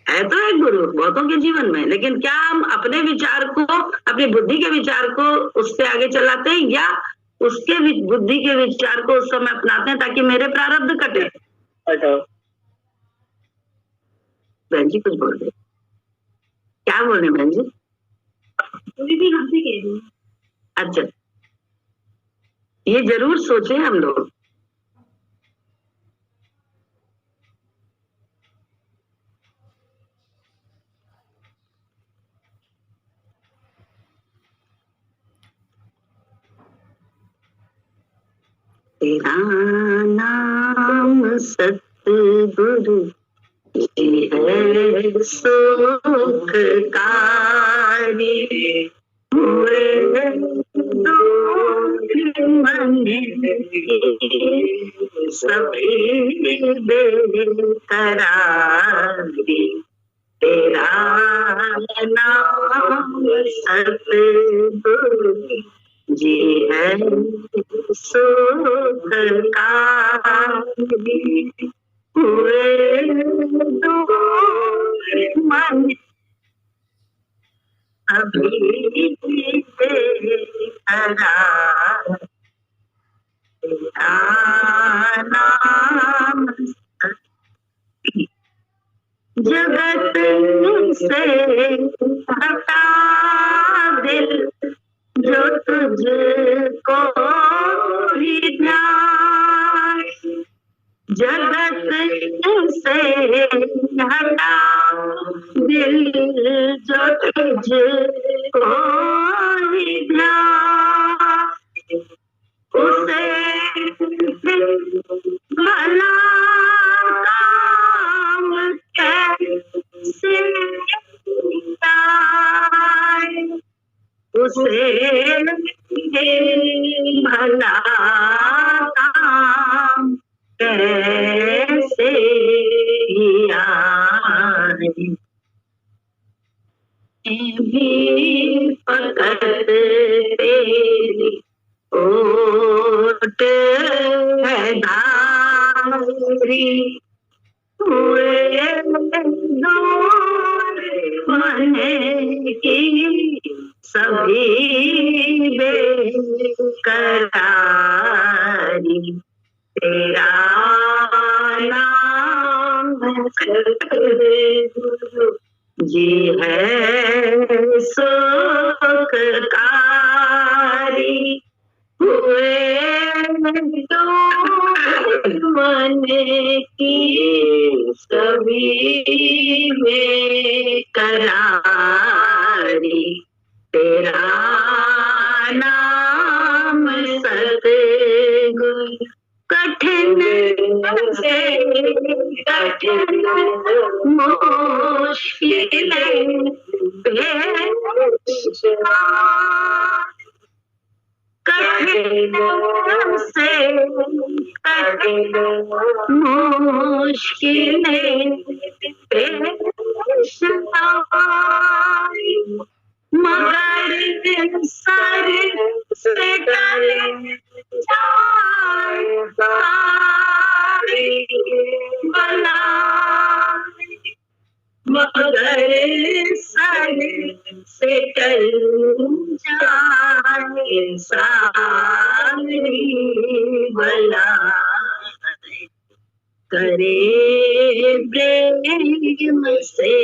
Speaker 1: है तो एक गुरु बहुतों के जीवन में, लेकिन क्या हम अपने विचार को, अपनी बुद्धि के विचार को उससे आगे चलाते हैं या उसके बुद्धि के विचार को उस समय अपनाते हैं ताकि मेरे प्रारब्ध कटे।
Speaker 2: अच्छा
Speaker 1: बहन जी कुछ बोल रहे, क्या बोल रहे बहन जी?
Speaker 2: भी हमसे कह रही है।
Speaker 1: अच्छा, ये जरूर सोचे हम लोग। तेरा नाम सतगुरु है सुखकारी, हुए सभी बेकरारी, तेरा नाम सतगुरु जी है सुखकारी, हुए दुश्मन अभी बेकरार, तेरा नाम जगत से हटा दिल जो तुझको ही ध्यान, जगत से हटा दिल जो तुझको ही ध्यान, उसे भला काम कैसे आए, उसे भला काम कैसे आए, भी फकत तेरी ओट है धारी, हुए दूर मने की सभी बेकरारी, तेरा नाम सतगुरु जी है सुखकारी, हुए दुश्मन की सभी बेकरारी, तेरा नाम सतगुरु कठिन से कठिन मुश्किल कठिन से कठिन मुश्किल पेश आई, मगर सर से टल जाए सारी बलाई, मगर सर से टल जाए सारी बलाई, करे प्रेम से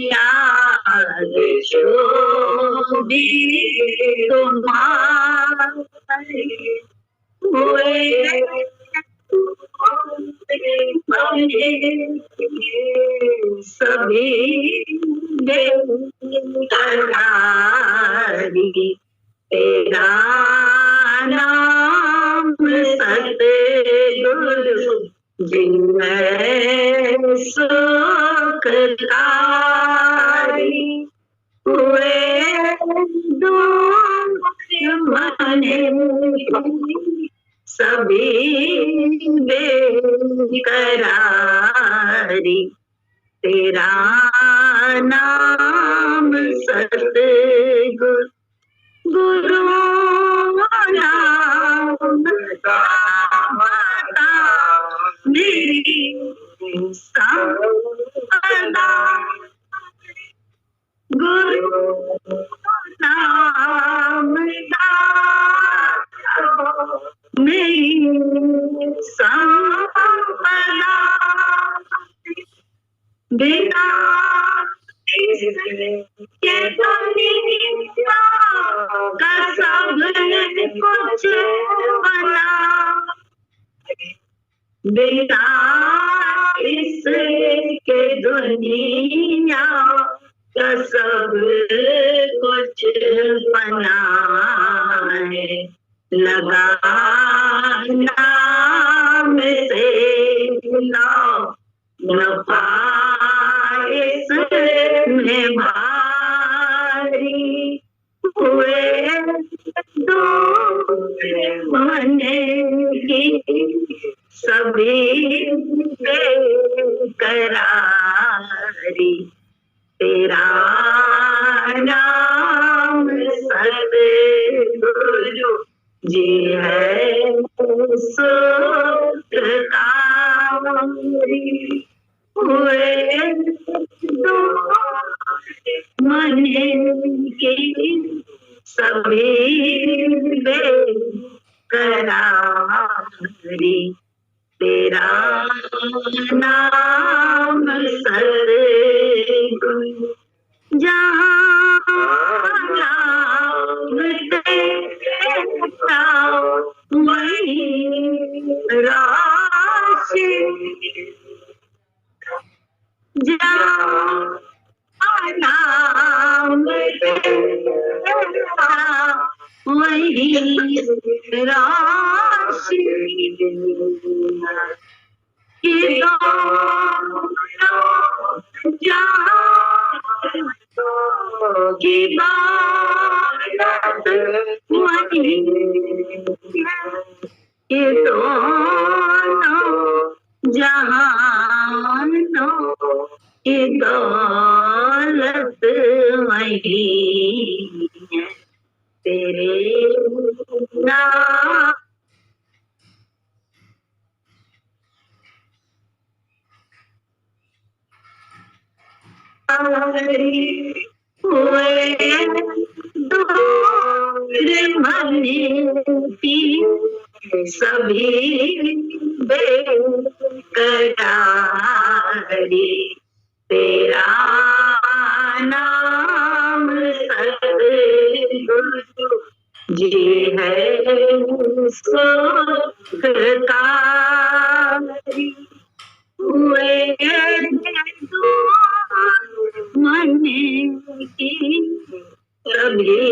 Speaker 1: याद जो भी तुम्हारे, हुए सभी बेकरारी, तेरा नाम सतगुरु जी है सुखकारी, हुए दुश्मन सभी बेकरारी, तेरा नाम सतगुरु गुरु नाम दाता मेरी सदा, गुरु नाम दाता मेरी संपदा बिना इसके दुनिया का सब कुछ बना, बिना इसके दुनिया का सब कुछ बना है। लगा नाम से लो न पाए इसमें भारी, हुए दुश्मन की सभी बेकरारी, तेरा नाम सतगुरु जी है सुखकारी, हुए दुश्मन की सभी बेकरारी, तेरा नाम सतगुरु, जहाँ नाम तेरा वही राशि, जहाँ नाम तेरा वही राशि, कि की बात वही, ये दोनों जहानों की दौलत वही है। तेरे नाम हुए दूर मने की सभी बेकरारी, तेरा नाम सतगुरु जी है सुखकारी, हुए मन की सभी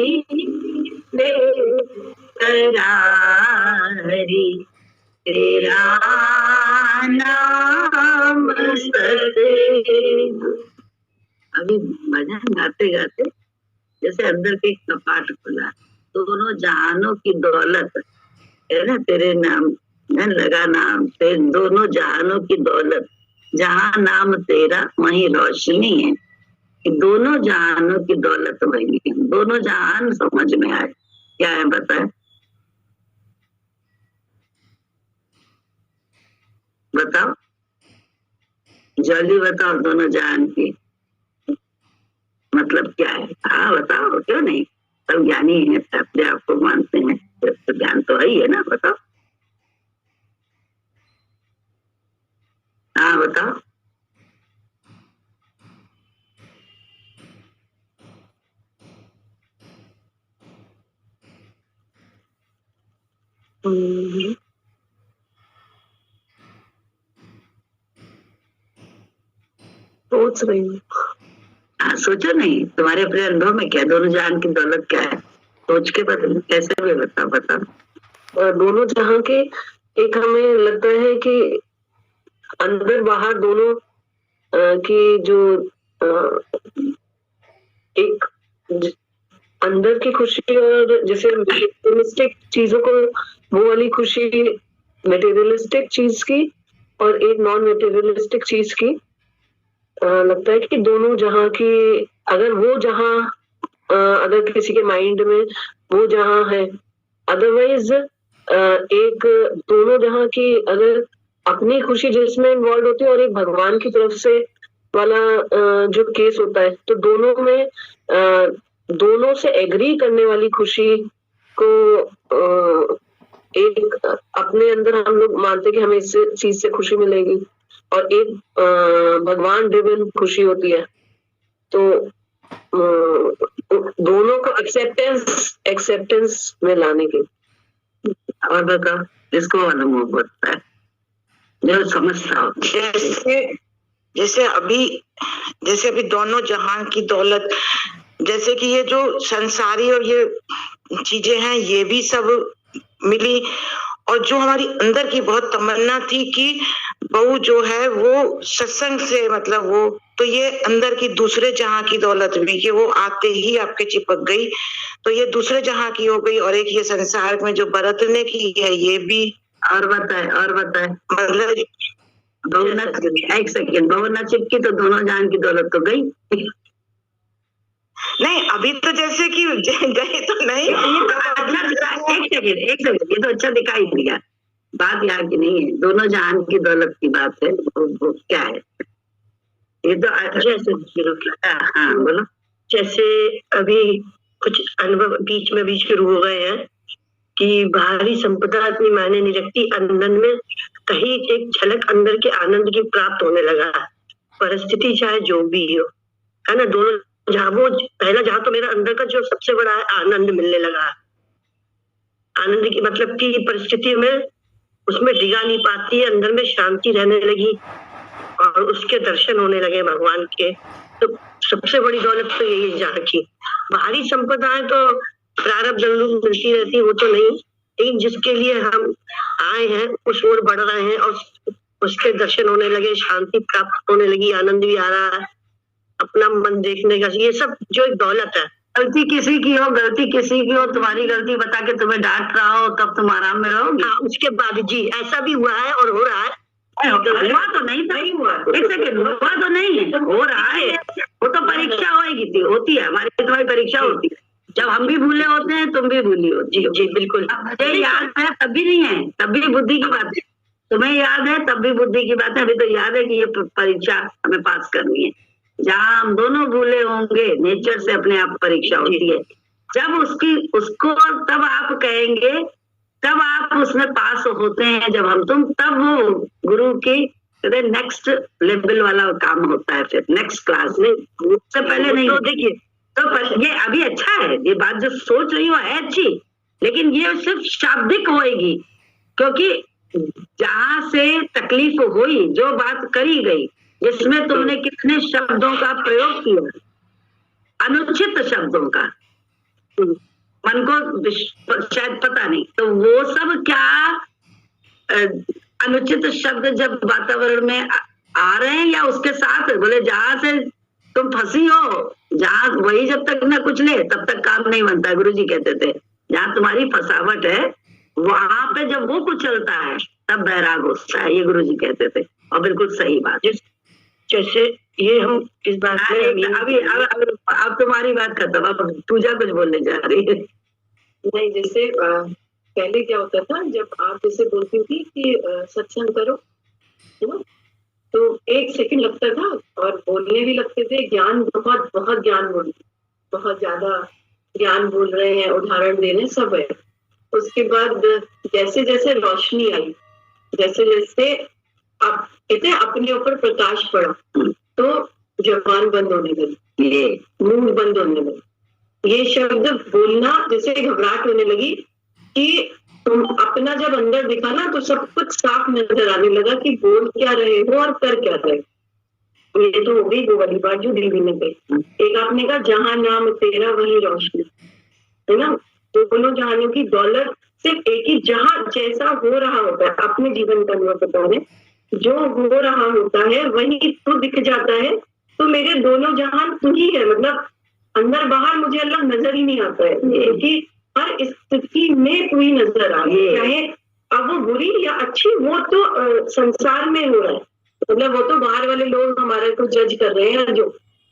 Speaker 1: बेकरारी, तेरा नाम सतगुरु। अभी भजन गाते गाते जैसे अंदर के कपाट खुला, दोनों जहानों की दौलत है ना तेरे नाम में, लगा नाम से दोनों जहानों की दौलत, जहाँ नाम तेरा वहीं रोशनी है, कि दोनों जहानों की दौलत वही है। दोनों जहान समझ में आए क्या है बताए, बताओ जल्दी बताओ, दोनों जहान की मतलब क्या है? हाँ बताओ, क्यों नहीं, सब ज्ञानी है, अपने आप को मानते हैं, तो ज्ञान तो है ही है ना, बताओ। हाँ बताओ।
Speaker 2: सोच रही हूँ।
Speaker 1: हाँ सोचो नहीं, तुम्हारे अपने अनुभव में क्या दोनों जहान की दौलत क्या है, सोच के बता, कैसे भी बताओ बताओ।
Speaker 2: दोनों जहां के एक हमें लगता है कि अंदर बाहर दोनों की जो एक अंदर की खुशी, और जैसे मटेरियलिस्टिक चीजों को, वो वाली खुशी मटेरियलिस्टिक चीज की, और एक नॉन मटेरियलिस्टिक चीज की, लगता है कि दोनों जहां की, अगर वो जहां अगर किसी के माइंड में वो जहां है, अदरवाइज एक दोनों जहां की अगर अपनी खुशी जिसमें इन्वॉल्व होती है और एक भगवान की तरफ से वाला जो केस होता है, तो दोनों में दोनों से एग्री करने वाली खुशी को एक अपने अंदर हम लोग मानते कि हमें इससे चीज से खुशी मिलेगी, और एक भगवान ड्रिवन खुशी होती है। तो दोनों को एक्सेप्टेंस में लाने की।
Speaker 1: और बता, इसको अनुभव होता है जो समझता हो।
Speaker 4: जैसे अभी दोनों जहान की दौलत, जैसे कि ये जो संसारी और ये चीजें हैं ये भी सब मिली, और जो हमारी अंदर की बहुत तमन्ना थी कि बहू जो है वो सत्संग से मतलब वो, तो ये अंदर की दूसरे जहां की दौलत भी कि वो आते ही आपके चिपक गई, तो ये दूसरे जहां की हो गई। और एक ये संसार में जो बरतने की है ये भी।
Speaker 1: और बताए
Speaker 4: मतलब
Speaker 1: बहू न, एक सेकेंड, बहू न चिपकी तो दोनों जान की दौलत तो गई।
Speaker 4: नहीं, अभी तो जैसे कि गए तो नहीं।
Speaker 1: एक सेकेंड, ये तो अच्छा दिखाई दिया। बात यहाँ की नहीं है, दोनों जहान की दौलत की बात है। वो क्या है ये तो जैसे, हाँ बोलो।
Speaker 5: जैसे अभी कुछ अनुभव बीच में भी शुरू हो गए हैं कि बाहरी संपदा इतनी मायने नहीं रखती, अंदर में कहीं एक झलक अंदर के आनंद की प्राप्त होने लगा। परिस्थिति चाहे जो भी हो, है ना, दोनों जहाँ वो पहला जहाँ तो मेरा अंदर का जो सबसे बड़ा है आनंद मिलने लगा। आनंद की मतलब कि परिस्थिति में उसमें डिगा नहीं पाती है, अंदर में शांति रहने लगी और उसके दर्शन होने लगे भगवान के। तो सबसे बड़ी दौलत तो यही है जहाँ की। बाहरी संपदाएं तो प्रारब्ध अनुरूप मिलती रहती, वो तो नहीं, लेकिन जिसके लिए हम आए हैं उस ओर बढ़ रहे हैं और उसके दर्शन होने लगे, शांति प्राप्त होने लगी, आनंद भी आ रहा है, अपना मन देखने का, ये सब जो एक दौलत है।
Speaker 1: गलती किसी की हो, तुम्हारी गलती बता के तुम्हें डांट रहा हो तब तुम आराम में रहोगे।
Speaker 5: हाँ, उसके बाद जी ऐसा भी हुआ है और हो रहा है।
Speaker 1: हुआ तो नहीं था, एक सेकेंड, हुआ तो नहीं है, हो रहा है। वो तो परीक्षा होती है, हमारी तुम्हारी परीक्षा होती है। जब हम भी भूले होते हैं तुम भी भूली होती हो।
Speaker 5: जी बिल्कुल।
Speaker 1: मुझे याद है तब भी नहीं है, तब भी बुद्धि की बात है। तुम्हें याद है तब भी बुद्धि की बात है। अभी तो याद है कि ये परीक्षा हमें पास करनी है। जहाँ हम दोनों भूले होंगे, नेचर से अपने आप परीक्षा होती है। जब उसको तब आप कहेंगे, तब आप उसमें पास होते हैं। जब हम तुम, तब वो गुरु की नेक्स्ट लेवल वाला काम होता है, फिर नेक्स्ट क्लास में। उससे पहले नहीं। तो देखिए, तो ये अभी अच्छा है, ये बात जो सोच रही हो है अच्छी, लेकिन ये सिर्फ शाब्दिक होएगी, क्योंकि जहां से तकलीफ हुई, जो बात करी गई, जिसमें तुमने कितने शब्दों का प्रयोग किया, अनुचित शब्दों का, मन को शायद पता नहीं, तो वो सब क्या अनुचित शब्द जब वातावरण में आ रहे हैं या उसके साथ, बोले जहां से तुम फंसी हो, जहां वही जब तक न कुछ ले तब तक काम नहीं बनता है। गुरुजी कहते थे जहां तुम्हारी फसावट है वहां पे जब वो कुछ चलता है तब बैराग होता है, ये गुरुजी कहते थे, और बिल्कुल सही बात।
Speaker 5: जैसे ये हम इस बात में
Speaker 1: अभी अब तुम्हारी बात खत्म, अब पूजा कुछ बोलने जा रही है।
Speaker 2: नहीं, जैसे पहले क्या होता था, जब आप जैसे बोलती थी कि सत्संग करो, है ना, तो एक सेकंड लगता था और बोलने भी लगते थे, ज्ञान बहुत ज्ञान बोल, बहुत ज्यादा ज्ञान बोल रहे हैं, उदाहरण दे रहे हैं, सब है। उसके बाद जैसे जैसे रोशनी आई, जैसे जैसे अब कहते हैं अपने ऊपर प्रकाश पड़ा, तो जबान बंद होने लगी, ये मुंह बंद होने लगी, ये शब्द बोलना जैसे घबराहट होने लगी कि तुम अपना जब अंदर दिखा ना तो सब कुछ साफ नजर आने लगा कि बोल क्या रहे हो और कर क्या रहे। ये तो हो गई वो वाली बात जो दिल में गई। एक आपने कहा जहां नाम तेरा वही रोशनी, है ना, तो दोनों जहानों की दौलत सिर्फ एक ही, जहां जैसा हो रहा होता है अपने जीवन का अनुभव बता रहे, जो हो रहा होता है वही तो दिख जाता है। तो मेरे दोनों जहान तू ही है, मतलब अंदर बाहर मुझे अलग नजर ही नहीं आता है, कि हर स्थिति में तू ही नजर आ रही है, चाहे अब वो बुरी या अच्छी, वो तो संसार में हो रहा है, मतलब वो तो बाहर वाले लोग हमारे को जज कर रहे हैं। जो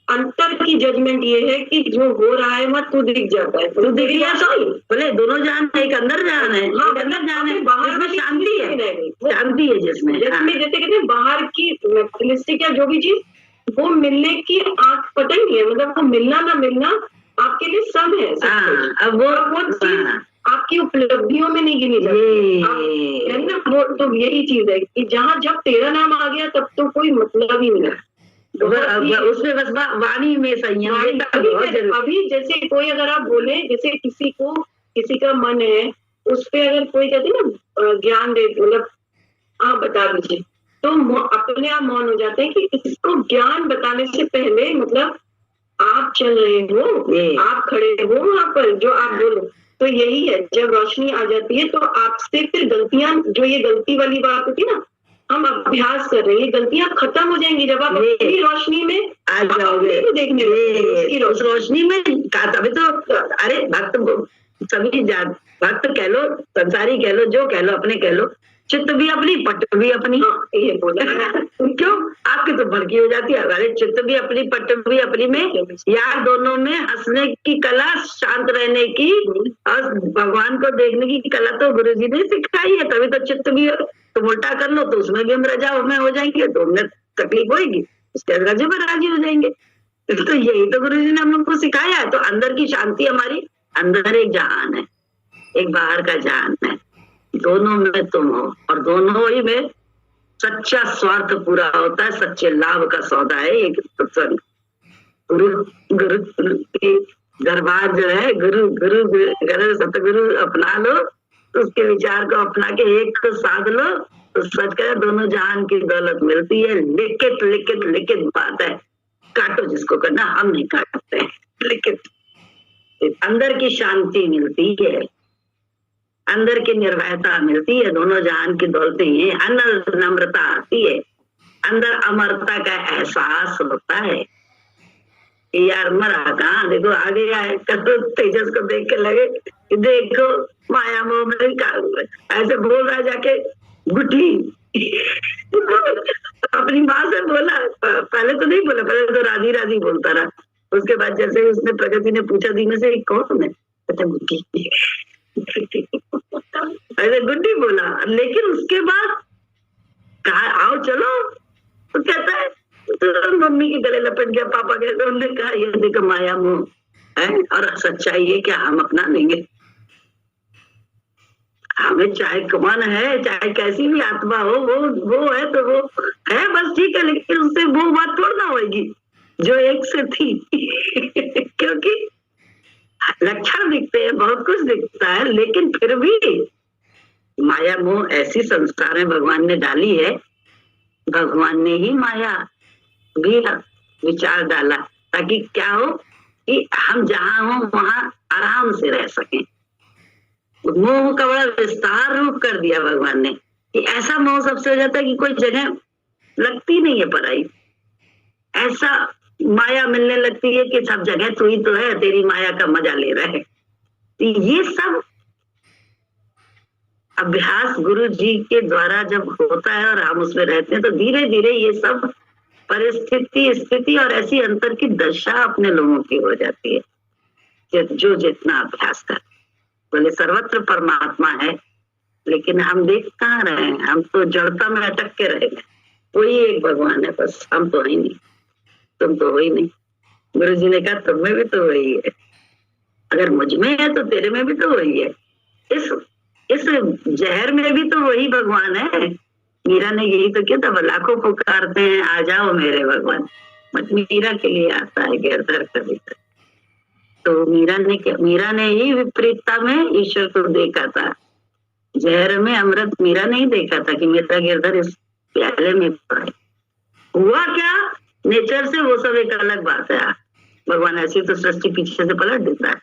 Speaker 2: अंतर की जजमेंट ये है कि जो हो रहा है वह तू दिख जाता है, तो दिख गया तो
Speaker 1: बोले दोनों जान, एक अंदर जान है,
Speaker 2: हाँ,
Speaker 1: अंदर जान है,
Speaker 2: बाहर में
Speaker 1: शांति है, शांति है जिसमें
Speaker 2: जैसे कहते हैं बाहर की मैटेरियलिस्टिक या जो भी चीज, वो मिलने की आंख पता ही नहीं है, मतलब वो मिलना ना मिलना आपके लिए सब है।
Speaker 1: अब वो चीज
Speaker 2: आपकी उपलब्धियों में नहीं गिनी जाती है ना। वो तो यही चीज है कि जहाँ जब तेरा नाम आ गया तब तो कोई मतलब ही नहीं है।
Speaker 1: उसमें बस वाणी में संयम
Speaker 2: अभी जैसे कोई अगर आप बोले, जैसे किसी का मन है उस पे अगर कोई कहते ना ज्ञान दे, मतलब आप बता दीजिए, तो अपने आप मौन हो जाते हैं कि इसको ज्ञान बताने से पहले मतलब आप चल रहे हो, आप खड़े हो वहां पर जो आप बोलो। तो यही है, जब रोशनी आ जाती है तो आपसे फिर गलतियां, जो ये गलती वाली बात होती है ना, हम अभ्यास कर रहे हैं, गलतियां खत्म हो जाएंगी जब आप अपनी रोशनी में
Speaker 1: आ जाओगे।
Speaker 2: तो देखने
Speaker 1: उस रोशनी में तभी तो, अरे भक्त सभी जात, भक्त कह लो, संसारी कह लो, जो कह लो, अपने कह लो, चित्त भी अपनी पट भी अपनी।
Speaker 2: ये बोला
Speaker 1: क्यों आपकी तो भड़की हो जाती है, अरे चित्त भी अपनी पट भी अपनी में, यार दोनों में हंसने की कला, शांत रहने की और भगवान को देखने की कला तो गुरु जी ने सिखाई है। तभी तो चित्त भी तुम उल्टा कर लो तो उसमें भी हम रजा में हो जाएंगे, तो हमें तकलीफ होगी, उसके रजे में राजी हो जाएंगे। तो यही तो गुरु जी ने हम लोग को सिखाया है। तो अंदर की शांति, हमारी अंदर एक जहान है, एक बाहर का जहान है, दोनों में तुम हो, और दोनों ही में सच्चा स्वार्थ पूरा होता है, सच्चे लाभ का सौदा है एक सत्संग। गुरु की दरबार जो है, गुरु सतगुरु अपना लो, उसके विचार को अपना के एक को साध लो, तो सच कहे दोनों जहान की दौलत मिलती है। लिखित लिखित लिखित बात है, काटो जिसको करना, हम नहीं काटते। लिखित अंदर की शांति मिलती है, अंदर की निर्भयता मिलती है, दोनों जहान की दौलतें हैं। अंदर नम्रता आती है, अंदर अमरता का एहसास होता है। यार मरा कहाँ, देखो आगे आए करो, तेजस को देख के लगे कि देखो माया मोह में ऐसे बोल रहा जाके गुठी अपनी माँ से बोला, पहले तो नहीं बोला, पहले तो राधी राधी बोलता रहा। उसके बाद जैसे उसने प्रगति ने पूछा धीमे से कौन है, कहता गुड्डी ऐसे गुड्डी बोला। लेकिन उसके बाद कहा आओ चलो, तो कहता है तो मम्मी के गले लपट गया, पापा के, तो उन्होंने कहा ये देखो माया मोह है और सच्चाई है क्या हम अपना लेंगे। हमें चाहे कौन है, चाहे कैसी भी आत्मा हो, वो है तो वो है बस, ठीक है, लेकिन उससे वो बात थोड़ा ना होगी जो एक से थी क्योंकि लक्षण दिखते हैं, बहुत कुछ दिखता है, लेकिन फिर भी माया मोह ऐसी संस्कार में भगवान ने डाली है। भगवान ने ही माया भी विचार डाला ताकि क्या हो कि हम जहां हो वहां आराम से रह सकें। मोह का बड़ा विस्तार रूप कर दिया भगवान ने कि ऐसा मोह सबसे हो जाता है कि कोई जगह लगती नहीं है पराई, ऐसा माया मिलने लगती है कि सब जगह तू ही तो है, तेरी माया का मजा ले रहे। तो ये सब अभ्यास गुरु जी के द्वारा जब होता है और हम उसमें रहते हैं, तो धीरे धीरे ये सब परिस्थिति स्थिति और ऐसी अंतर की दशा अपने लोगों की हो जाती है जो जितना अभ्यास कर। बोले सर्वत्र परमात्मा है, लेकिन हम देख कहाँ रहे हैं, हम तो जड़ता में अटक के रह गए। वही एक भगवान है बस, हम तो ही नहीं, तुम तो हो ही नहीं। गुरु जी ने कहा तुम में भी तो वही है, अगर मुझ में है तो तेरे में भी तो वही है, इस जहर में भी तो वही भगवान है। मीरा ने यही तो किया था, लाखों पुकारते हैं आ जाओ मेरे भगवान, बट मीरा के लिए आता है गिरधर कभी। तो मीरा ने ही विपरीतता में ईश्वर को देखा था, जहर में अमृत मीरा नहीं देखा था कि मेरा गिरधर इस प्याले में पड़े। हुआ क्या नेचर से, वो सब एक अलग बात है। भगवान ऐसी तो सृष्टि पीछे से पलट देता है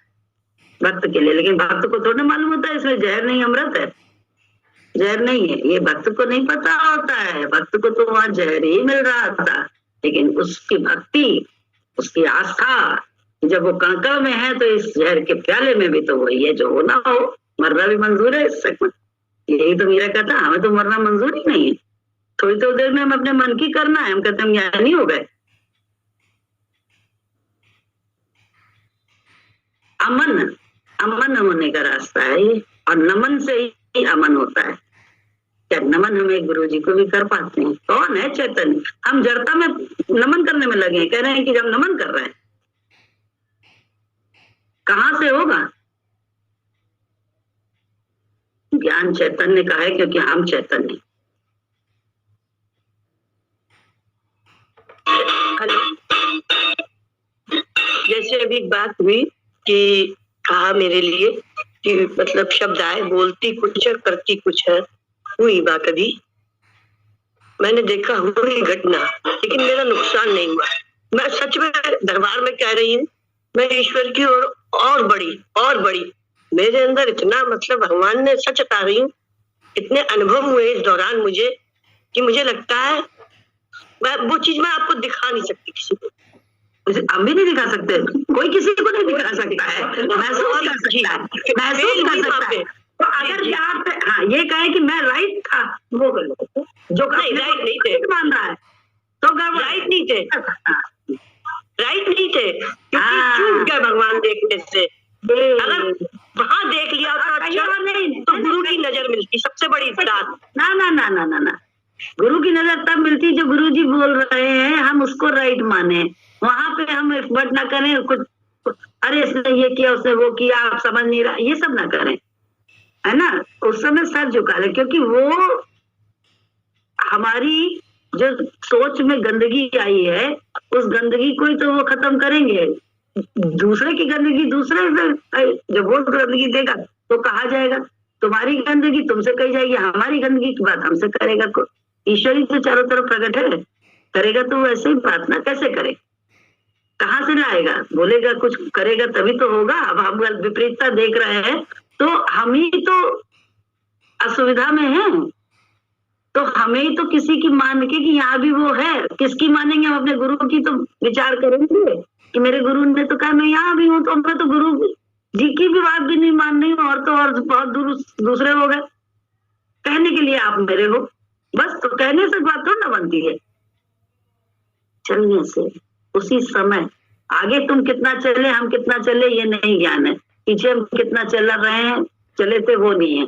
Speaker 1: भक्त के लिए, लेकिन भक्त को थोड़ा मालूम होता है इसमें जहर नहीं अमृत है, जहर नहीं है, ये भक्त को नहीं पता होता है। भक्त को तो वहां जहर ही मिल रहा था, लेकिन उसकी भक्ति, उसकी आस्था जब वो कणकण में है, तो इस जहर के प्याले में भी तो वही है जो होना हो। मरना भी मंजूर है इस समय, यही तो मीरा कहता हमें तो मरना मंजूर ही नहीं है, थोड़ी थोड़ी देर में हम अपने मन की करना है। हम कहते हम यहाँ नहीं हो गए। अमन होने का रास्ता है ये, और नमन से ही अमन होता है। क्या नमन हमें गुरु जी को भी कर पाते हैं? कौन है चैतन्य? हम जड़ता में नमन करने में लगे हैं, कह रहे हैं कि जब नमन कर रहे हैं, कहां से होगा? भगवान चैतन्य का है, क्योंकि हम चैतन्य।
Speaker 5: जैसे अभी एक बात हुई कि कहा मेरे लिए कि मतलब शब्द आए, बोलती कुछ है करती कुछ है, हुई बात अभी मैंने देखा हुई घटना, लेकिन मेरा नुकसान नहीं हुआ। मैं सच में दरबार में कह रही हूँ, मैं ईश्वर की ओर और बड़ी मेरे अंदर इतना मतलब भगवान ने सच बता रही हूँ, इतने अनुभव हुए इस दौरान मुझे कि मुझे लगता है वो चीज मैं आपको दिखा नहीं सकती किसी को।
Speaker 1: हम भी नहीं दिखा सकते, कोई किसी को नहीं दिखा सकता है, महसूस कर सकता है, महसूस कर सकता है। तो अगर आप हाँ ये कहे कि मैं राइट था, वो गलत, जो
Speaker 5: राइट नहीं थे
Speaker 1: मान रहा है तो
Speaker 5: राइट नहीं थे, राइट नहीं थे, क्योंकि चूक गए भगवान देखने से। अगर वहां देख लिया तो अच्छा नहीं, तो गुरु की नजर मिलती, सबसे बड़ी बात।
Speaker 1: ना ना ना ना ना ना, गुरु की नजर तब मिलती जो गुरु जी बोल रहे हैं हम उसको राइट माने, वहां पे हम एक्सपर्ट ना करें कुछ, अरे इसने ये किया उसने वो किया आप समझ नहीं रहा, ये सब ना करें, है ना। उस समय सर झुका ले, क्योंकि वो हमारी जो सोच में गंदगी आई है उस गंदगी को ही तो वो खत्म करेंगे। दूसरे की गंदगी दूसरे से, जब वो गंदगी देगा तो कहा जाएगा तुम्हारी गंदगी तुमसे कही जाएगी, हमारी गंदगी की बात हमसे करेगा। ईश्वर ही तो चारों तरफ प्रकट है, करेगा तो वैसे ही प्रार्थना कैसे करे, कहाँ से लाएगा, बोलेगा कुछ करेगा तभी तो होगा। अब हम विपरीतता देख रहे हैं तो हम ही तो असुविधा में हैं, तो हमें ही तो किसी की मान के कि यहाँ भी वो है, किसकी मानेंगे हम, अपने गुरु की तो विचार करेंगे कि मेरे गुरु ने तो कहा मैं यहाँ भी हूँ, तो मैं तो गुरु जी की भी बात भी नहीं मान रही हूँ, और तो और बहुत दूसरे हो गए, कहने के लिए आप मेरे हो, बस। तो कहने से बात थोड़ा ना बनती है, चलने से। उसी समय आगे तुम कितना चले हम कितना चले ये नहीं ज्ञान है, पीछे हम कितना चल रहे हैं चले थे वो नहीं है,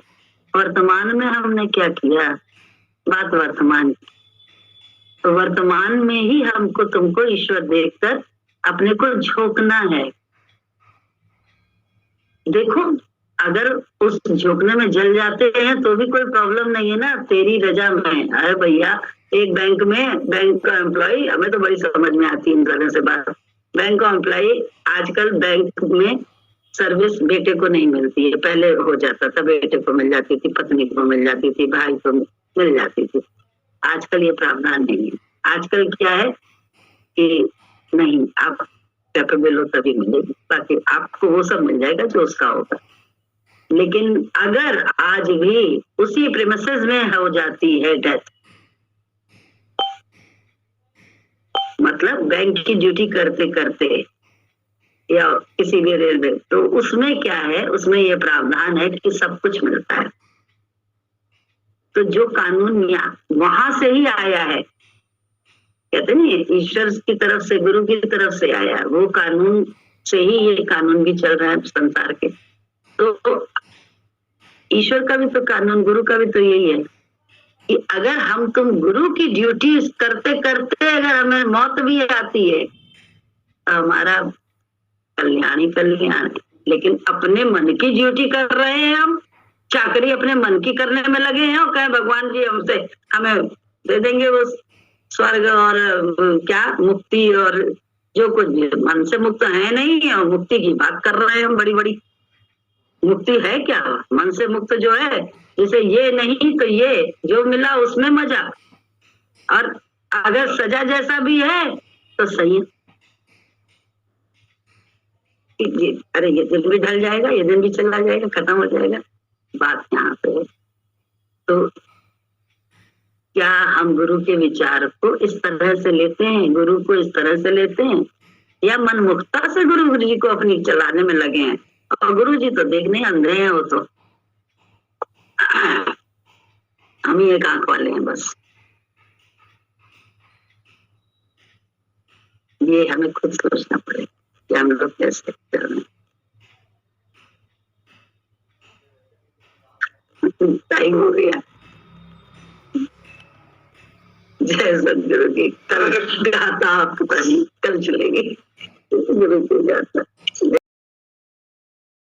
Speaker 1: वर्तमान में हमने क्या किया, बात वर्तमान की। तो वर्तमान में ही हमको तुमको ईश्वर देखकर अपने को झोंकना है। देखो अगर उस झोंकने में जल जाते हैं तो भी कोई प्रॉब्लम नहीं है ना, तेरी रजा में। अरे भैया एक बैंक में बैंक का एम्प्लॉय, हमें तो बड़ी समझ में आती है इन तरह से बात, बैंक का एम्प्लॉय आजकल बैंक में सर्विस बेटे को नहीं मिलती है, पहले हो जाता था, बेटे को मिल जाती थी, पत्नी को मिल जाती थी, भाई को मिल जाती थी। आजकल ये प्रावधान नहीं है। आजकल क्या है कि नहीं आप कैपेबल हो तभी मिलेगी, बाकी आपको वो सब मिल जाएगा जो उसका होगा। लेकिन अगर आज भी उसी प्रेमिसेस में हो जाती है डेथ, मतलब बैंक की ड्यूटी करते करते या किसी भी रेलवे, तो उसमें क्या है, उसमें ये प्रावधान है कि सब कुछ मिलता है। तो जो कानून वहां से ही आया है, कहते नहीं ईश्वर की तरफ से गुरु की तरफ से आया है, वो कानून से ही ये कानून भी चल रहा है संसार के। तो ईश्वर का भी तो कानून, गुरु का भी तो यही है कि अगर हम तुम गुरु की ड्यूटी करते करते अगर हमें मौत भी आती है तो हमारा कल्याण ही कल्याण है। लेकिन अपने मन की ड्यूटी कर रहे हैं हम, चाकरी अपने मन की करने में लगे हैं, और कहे भगवान जी हमसे हमें दे देंगे वो स्वर्ग और क्या मुक्ति, और जो कुछ भी मन से मुक्त है नहीं, और मुक्ति की बात कर रहे हैं हम बड़ी बड़ी। मुक्ति है क्या, मन से मुक्त जो है, जैसे ये नहीं तो ये जो मिला उसमें मजा, और अगर सजा जैसा भी है तो सही है। अरे ये दिन भी ढल जाएगा, ये दिन भी चला जाएगा, खत्म हो जाएगा, बात यहाँ पे है। तो क्या हम गुरु के विचार को इस तरह से लेते हैं, गुरु को इस तरह से लेते हैं, या मनमुक्ता से गुरु जी को अपनी चलाने में लगे हैं? और गुरु जी तो देखने अंधे हैं, वो तो हम ही एक आंख वाले हैं बस। ये हमें खुद सोचना पड़ेगा कि हम लोग कैसे कर रहे हैं। टाइम हो गया। जय सदगुरु की। कल गाता आपको कल चलेगी गुरु को जाता।